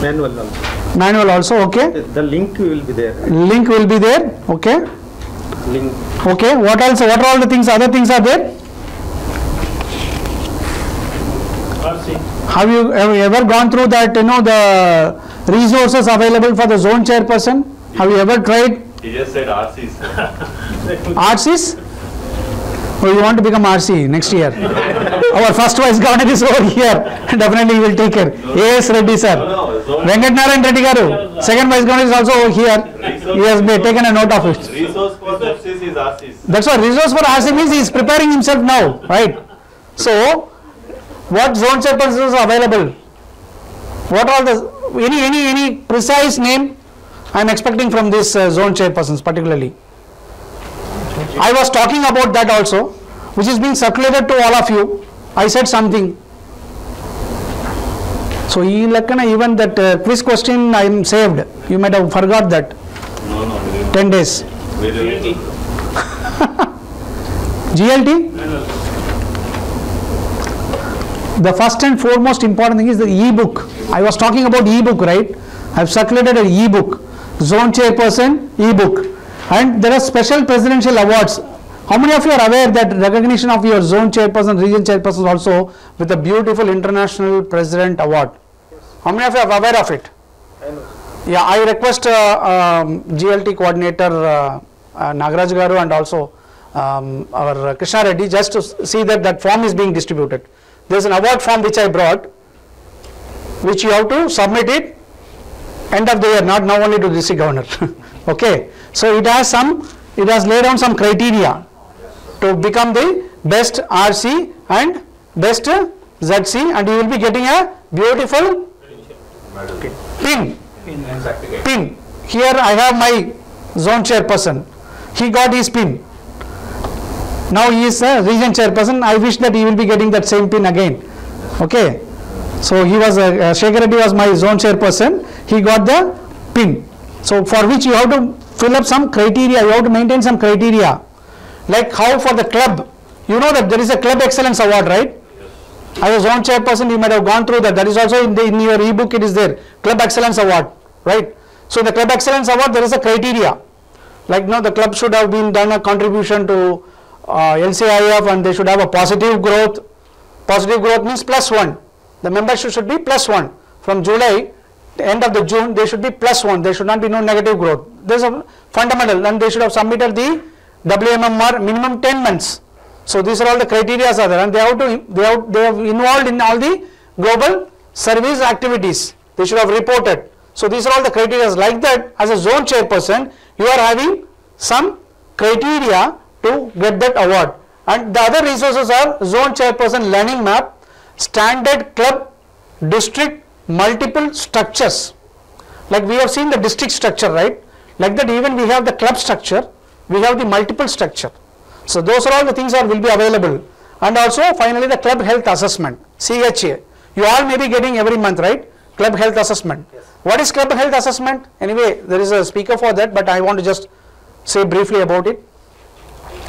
Speaker 10: Manual also.
Speaker 1: Manual also. Okay.
Speaker 10: The link will be there.
Speaker 1: Link will be there. Okay.
Speaker 10: Link.
Speaker 1: Okay. What else? What are all the things? Other things are there? Have you ever gone through that? The resources available for the zone chairperson. Have you ever tried?
Speaker 7: He just said RCs.
Speaker 1: RCs? Oh, you want to become RC next year? Our first vice governor is over here. Definitely he will take care. A.S. Reddy sir. Venkat Narayan Reddy garu. Second vice governor is also over here. He has taken a note of it.
Speaker 7: Resource for FCC is RCs.
Speaker 1: That's what resource for RC means. He is preparing himself now, right? So, what zone chairpersons is available? What all the any precise name I am expecting from this zone chairpersons particularly? I was talking about that also, which is being circulated to all of you. I said something. So even that quiz question I am saved. You might have forgot that.
Speaker 7: No.
Speaker 1: 10 days. GLT? The first and foremost important thing is the e-book. I was talking about e-book, right? I have circulated an e-book. Zone chairperson e-book. And there are special presidential awards. How many of you are aware that recognition of your zone chairperson, region chairperson also with a beautiful international president award? How many of you are aware of it? Yeah, I request GLT coordinator Nagaraj Garu and also our Krishna Reddy just to see that that form is being distributed. There is an award form which I brought, which you have to submit it end of the year, not now only to the district governor. Okay, so it has laid down some criteria to become the best RC and best ZC, and you will be getting a beautiful pin. Here I have my zone chairperson. He got his pin. Now he is a region chairperson. I wish that he will be getting that same pin again. Okay. So he was Shekhar Reddy was my zone chairperson. He got the pin. So for which you have to fill up some criteria. You have to maintain some criteria. Like how for the club, you know that there is a club excellence award, right? As a zone chairperson, you might have gone through that. That is also in your e-book. It is there. Club excellence award, right? So the club excellence award, there is a criteria. Like the club should have been done a contribution to LCIF, and they should have a positive growth. Positive growth means +1. The membership should be +1. From July, the end of the June, they should be +1. There should not be no negative growth. There is a fundamental, and they should have submitted the WMMR minimum 10 months. So these are all the criteria are there, and they have involved in all the global service activities. They should have reported. So these are all the criteria. Like that, as a zone chairperson, you are having some criteria to get that award. And the other resources are zone chairperson learning map, standard club, district, multiple structures. Like we have seen the district structure, right? Like that, even we have the club structure, we have the multiple structure. So those are all the things that will be available. And also finally the club health assessment, CHA. You all may be getting every month, right? Club health assessment. Yes. What is club health assessment? Anyway, there is a speaker for that, but I want to just say briefly about it.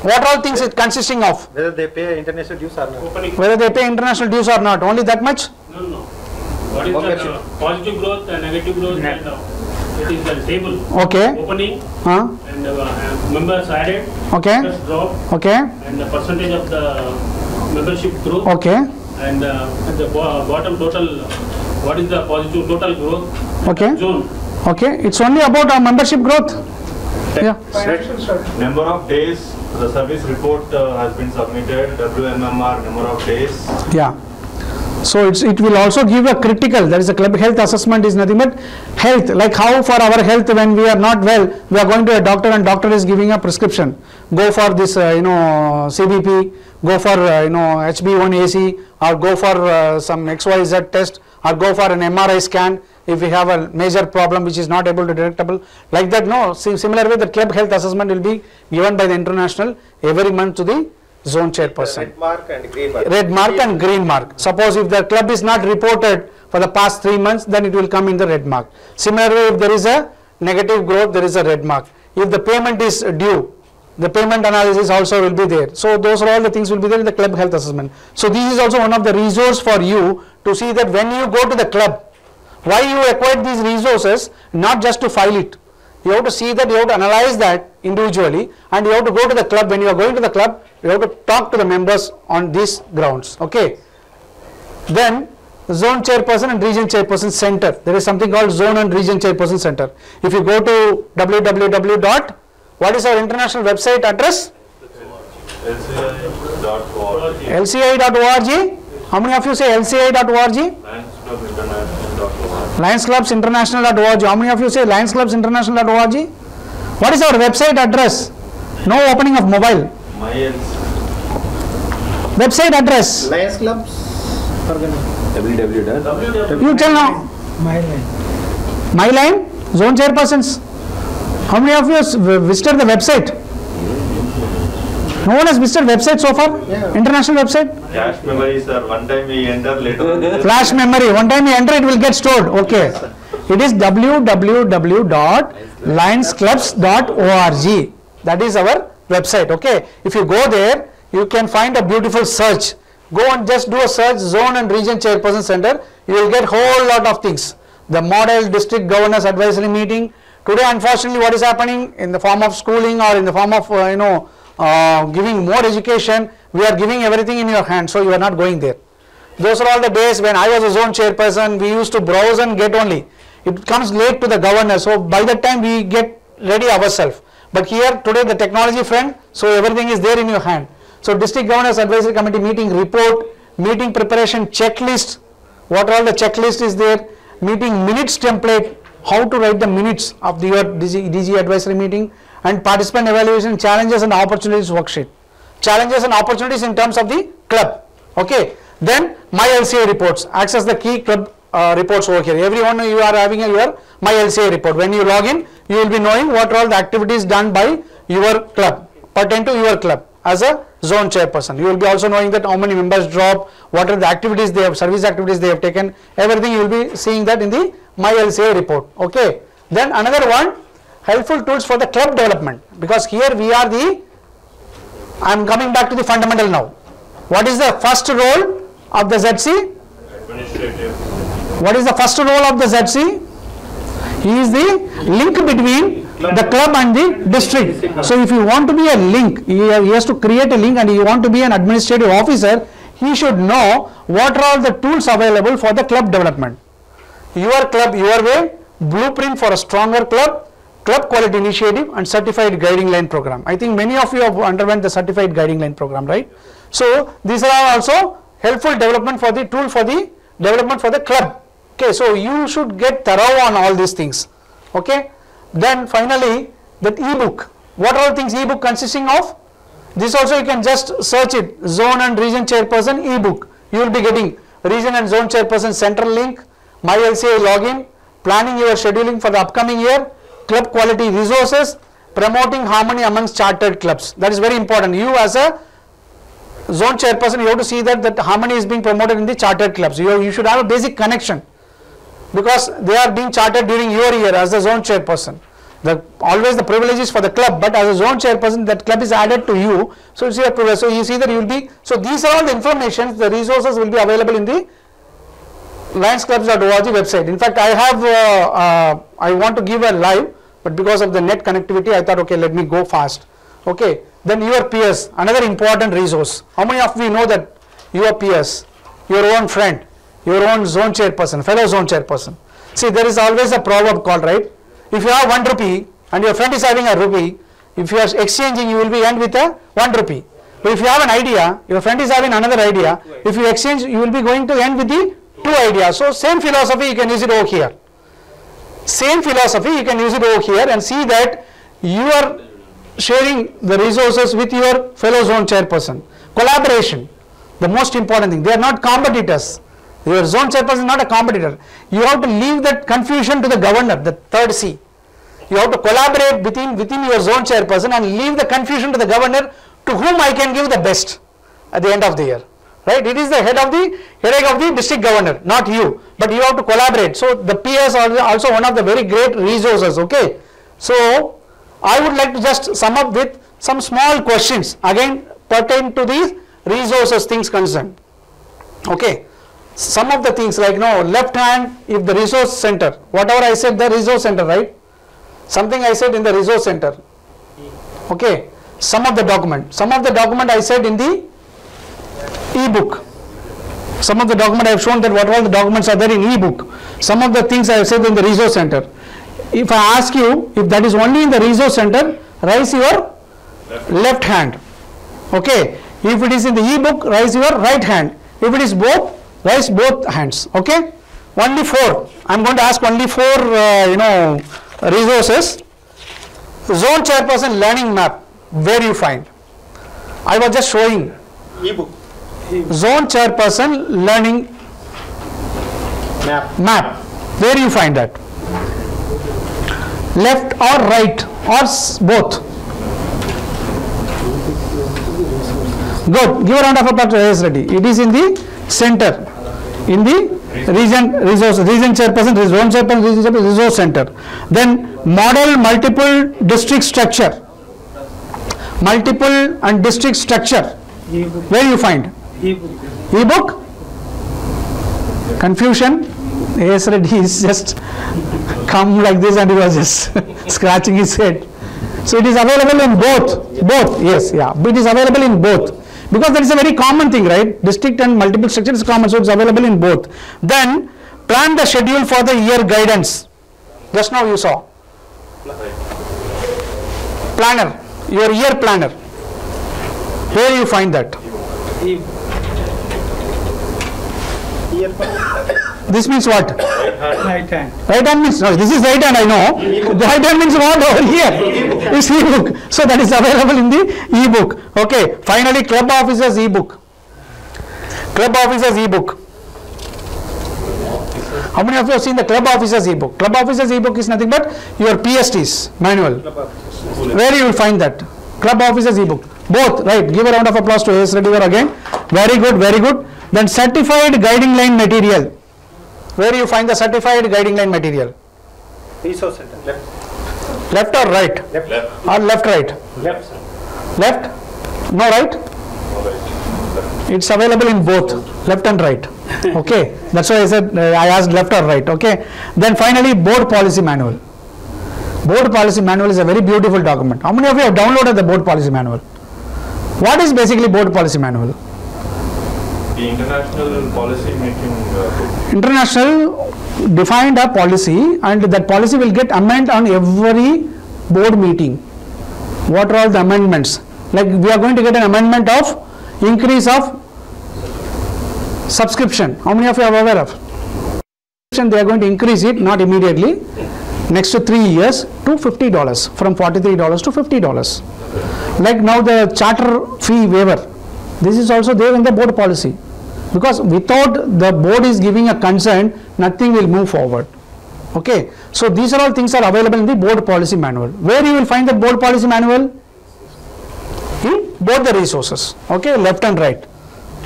Speaker 1: What all things it consisting of?
Speaker 10: Whether they pay international dues or not.
Speaker 1: Whether they pay international dues or not, only that much?
Speaker 4: No. What is the positive growth and negative growth? It is the table.
Speaker 1: Okay.
Speaker 4: Opening and members added.
Speaker 1: Okay.
Speaker 4: Drop.
Speaker 1: Okay.
Speaker 4: And the percentage of the membership growth.
Speaker 1: Okay.
Speaker 4: And at the bottom total, what is the positive total growth?
Speaker 1: Okay.
Speaker 4: Zone.
Speaker 1: Okay. It's only about our membership growth. Yeah.
Speaker 7: Number of days the service report has been submitted, WMMR number of days.
Speaker 1: Yeah. So it will also give a critical, that is a club health assessment is nothing but health, like how for our health when we are not well, we are going to a doctor and doctor is giving a prescription. Go for this CBP, go for HB1AC, or go for some XYZ test, or go for an MRI scan if we have a major problem which is not able to detectable. Like that, no, similar way the club health assessment will be given by the international every month to the zone chairperson.
Speaker 10: Red mark and green mark.
Speaker 1: Red mark and green mark. Suppose if the club is not reported for the past 3 months, then it will come in the red mark. Similarly, if there is a negative growth, there is a red mark. If the payment is due, the payment analysis also will be there. So those are all the things will be there in the club health assessment. So this is also one of the resources for you to see that when you go to the club, why you acquired these resources, not just to file it. You have to see that, you have to analyze that individually, and you have to go to the club. When you are going to the club, you have to talk to the members on these grounds. Okay. Then zone chairperson and region chairperson center. There is something called zone and region chairperson center. If you go to www. What is our international website address?
Speaker 7: LCI.org.
Speaker 1: LCI.org. How many of you say LCI.org? LionsClubsInternational.org. How many of you say LionsClubsInternational.org? What is our website address? No opening of mobile. Website address.
Speaker 10: Lions Clubs.
Speaker 12: www.
Speaker 1: You tell now. My line. Zone chairpersons. How many of you have visited the website? No one has visited website so far?
Speaker 10: Yeah.
Speaker 1: International website?
Speaker 7: Flash memory, sir. One time we enter, later.
Speaker 1: Flash memory. One time you enter, it will get stored. Okay. It is www.lionsclubs.org. That is our website. Okay. If you go there, you can find a beautiful search. Go and just do a search, Zone and Region Chairperson Center. You will get whole lot of things. The Model District Governors Advisory Meeting. Today, unfortunately, what is happening in the form of schooling or in the form of, giving more education, we are giving everything in your hand, so you are not going there. Those are all the days when I was a zone chairperson, we used to browse and get only. It comes late to the governor, so by that time we get ready ourselves. But here today the technology friend, so everything is there in your hand. So District Governors Advisory Committee meeting report, meeting preparation checklist, what all the checklist is there, meeting minutes template, how to write the minutes of your DG advisory meeting, and participant evaluation, challenges and opportunities worksheet. Challenges and opportunities in terms of the club. Okay. Then my LCA reports, access the key club reports over here. Everyone you are having your my LCA report. When you log in, you will be knowing what are all the activities done by your club, pertain to your club as a zone chairperson. You will be also knowing that how many members drop, what are the activities they have, service activities they have taken, everything you will be seeing that in the my LCA report. Okay. Then another one, helpful tools for the club development, because here we are I am coming back to the fundamental now. What is the first role of the ZC?
Speaker 7: Administrative.
Speaker 1: What is the first role of the ZC? He is the link between the club and the district. So if you want to be a link, he has to create a link, and you want to be an administrative officer, he should know what are all the tools available for the club development. Your club, your way, blueprint for a stronger club, club quality initiative, and certified guiding line program. I think many of you have underwent the certified guiding line program, right? So these are also helpful development for the tool for the development for the club. Okay, so you should get thorough on all these things. Okay, then finally that ebook. What are all things ebook consisting of? This also you can just search it, zone and region chairperson ebook. You will be getting region and zone chairperson central link, my LCA login, planning your scheduling for the upcoming year, club quality resources, promoting harmony amongst chartered clubs. That is very important. You as a zone chairperson, you have to see that harmony is being promoted in the chartered clubs. You should have a basic connection, because they are being chartered during your year as the zone chairperson. Always the privilege is for the club, but as a zone chairperson, that club is added to you. So it's your privilege. So you see that you will be. So these are all the information. The resources will be available in the lionsclubs.org website. In fact, I have. I want to give a live, but because of the net connectivity, I thought, okay, let me go fast. Okay. Then your peers, another important resource. How many of you know that your peers, your own friend, your own zone chairperson, fellow zone chairperson? See, there is always a proverb called, right? If you have 1 rupee and your friend is having a rupee, if you are exchanging, you will be end with a 1 rupee. But if you have an idea, your friend is having another idea, if you exchange, you will be going to end with the 2 ideas. So same philosophy, you can use it over here. Same philosophy, you can use it over here, and see that you are sharing the resources with your fellow zone chairperson. Collaboration, the most important thing. They are not competitors. Your zone chairperson is not a competitor. You have to leave that confusion to the governor, the third C. You have to collaborate within your zone chairperson and leave the confusion to the governor, to whom I can give the best at the end of the year. Right? It is the headache of the district governor, not you. But you have to collaborate. So the peers are also one of the very great resources. Okay. So I would like to just sum up with some small questions, again pertain to these resources things concerned. Okay. Some of the things like left hand, if the resource center, whatever I said, the resource center, right? Something I said in the resource center. Okay. Some of the document I said in the e-book. Some of the document I have shown that what all the documents are there in e-book. Some of the things I have said in the resource center. If I ask you if that is only in the resource center, raise your left hand. Okay. If it is in the e-book, raise your right hand. If it is both, raise both hands. Okay. Only 4. I am going to ask only 4 resources. Zone chairperson learning map, where you find? I was just showing.
Speaker 10: E-book.
Speaker 1: Zone chairperson learning map. Where you find that? Left or right or both? Good. Give a round of applause to A.S. Reddy. It is in the center. In the region chairperson, zone chairperson, resource center. Then model multiple district structure. Multiple and district structure. Where you find? E-book. Confusion. A.S. Reddy is just come like this and he was just scratching his head. So it is available in both. Yes, yeah. It is available in both. Because that is a very common thing, right? District and multiple structure is common, so it's available in both. Then plan the schedule for the year guidance. Just now you saw. Planner, your year planner. Where you find that? This means what?
Speaker 2: Right hand.
Speaker 1: Right hand means, no, this is right hand, I know. The right hand means what over here? It's e-book. So that is available in the e-book. Okay. Finally, club officers e-book. Club officers e-book. How many of you have seen the club officers e-book? Club officers e-book is nothing but your PSTs manual. Where you will find that? Club officers e-book. Both, right. Give a round of applause to A.S. Reddy again. Very good, very good. Then certified guiding line material. Where you find the certified guiding line material?
Speaker 10: Resource center.
Speaker 1: Left or right?
Speaker 10: Left.
Speaker 1: Or left, right?
Speaker 10: Left.
Speaker 1: Left? No right? It's available in both, left and right. Okay. That's why I said I asked left or right. Okay. Then finally, board policy manual. Board policy manual is a very beautiful document. How many of you have downloaded the board policy manual? What is basically board policy manual?
Speaker 7: The international policy making book.
Speaker 1: International defined a policy, and that policy will get amended on every board meeting. What are all the amendments? Like we are going to get an amendment of increase of subscription. How many of you are aware of? They are going to increase it, not immediately, next to 3 years to $50, from $43 to $50. Like now the charter fee waiver, this is also there in the board policy. Because without the board is giving a consent, nothing will move forward. Okay. So these are all things are available in the board policy manual. Where you will find the board policy manual? In both the resources. Okay. Left and right.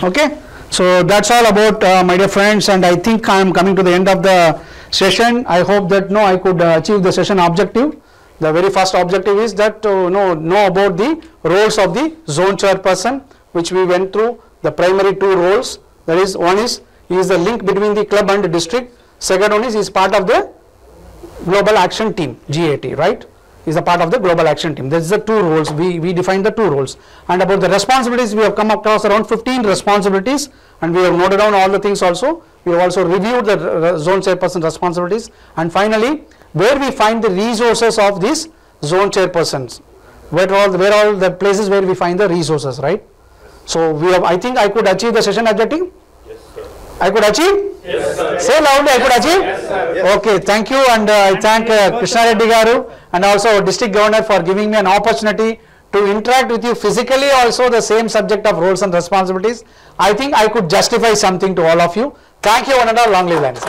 Speaker 1: Okay. So that's all about my dear friends, and I think I am coming to the end of the session. I hope that I could achieve the session objective. The very first objective is that to know about the roles of the zone chairperson, which we went through the primary 2 roles. That is, one is he is the link between the club and the district. Second one is he is part of the global action team, GAT, right? He is a part of the global action team. This is the 2 roles. We defined the 2 roles. And about the responsibilities, we have come across around 15 responsibilities, and we have noted down all the things also. We have also reviewed the zone chairperson responsibilities, and finally, where we find the resources of these zone chairpersons. Where all the places where we find the resources, right? So we have. I think I could achieve the session objective.
Speaker 7: Yes, sir.
Speaker 1: I could achieve.
Speaker 7: Yes, sir.
Speaker 1: Say loudly, I could achieve.
Speaker 7: Yes, sir. Yes.
Speaker 1: Okay, thank you, and I thank Krishna Reddy Garu and also District Governor for giving me an opportunity to interact with you physically. Also, the same subject of roles and responsibilities. I think I could justify something to all of you. Thank you, one and all. Long live Lions.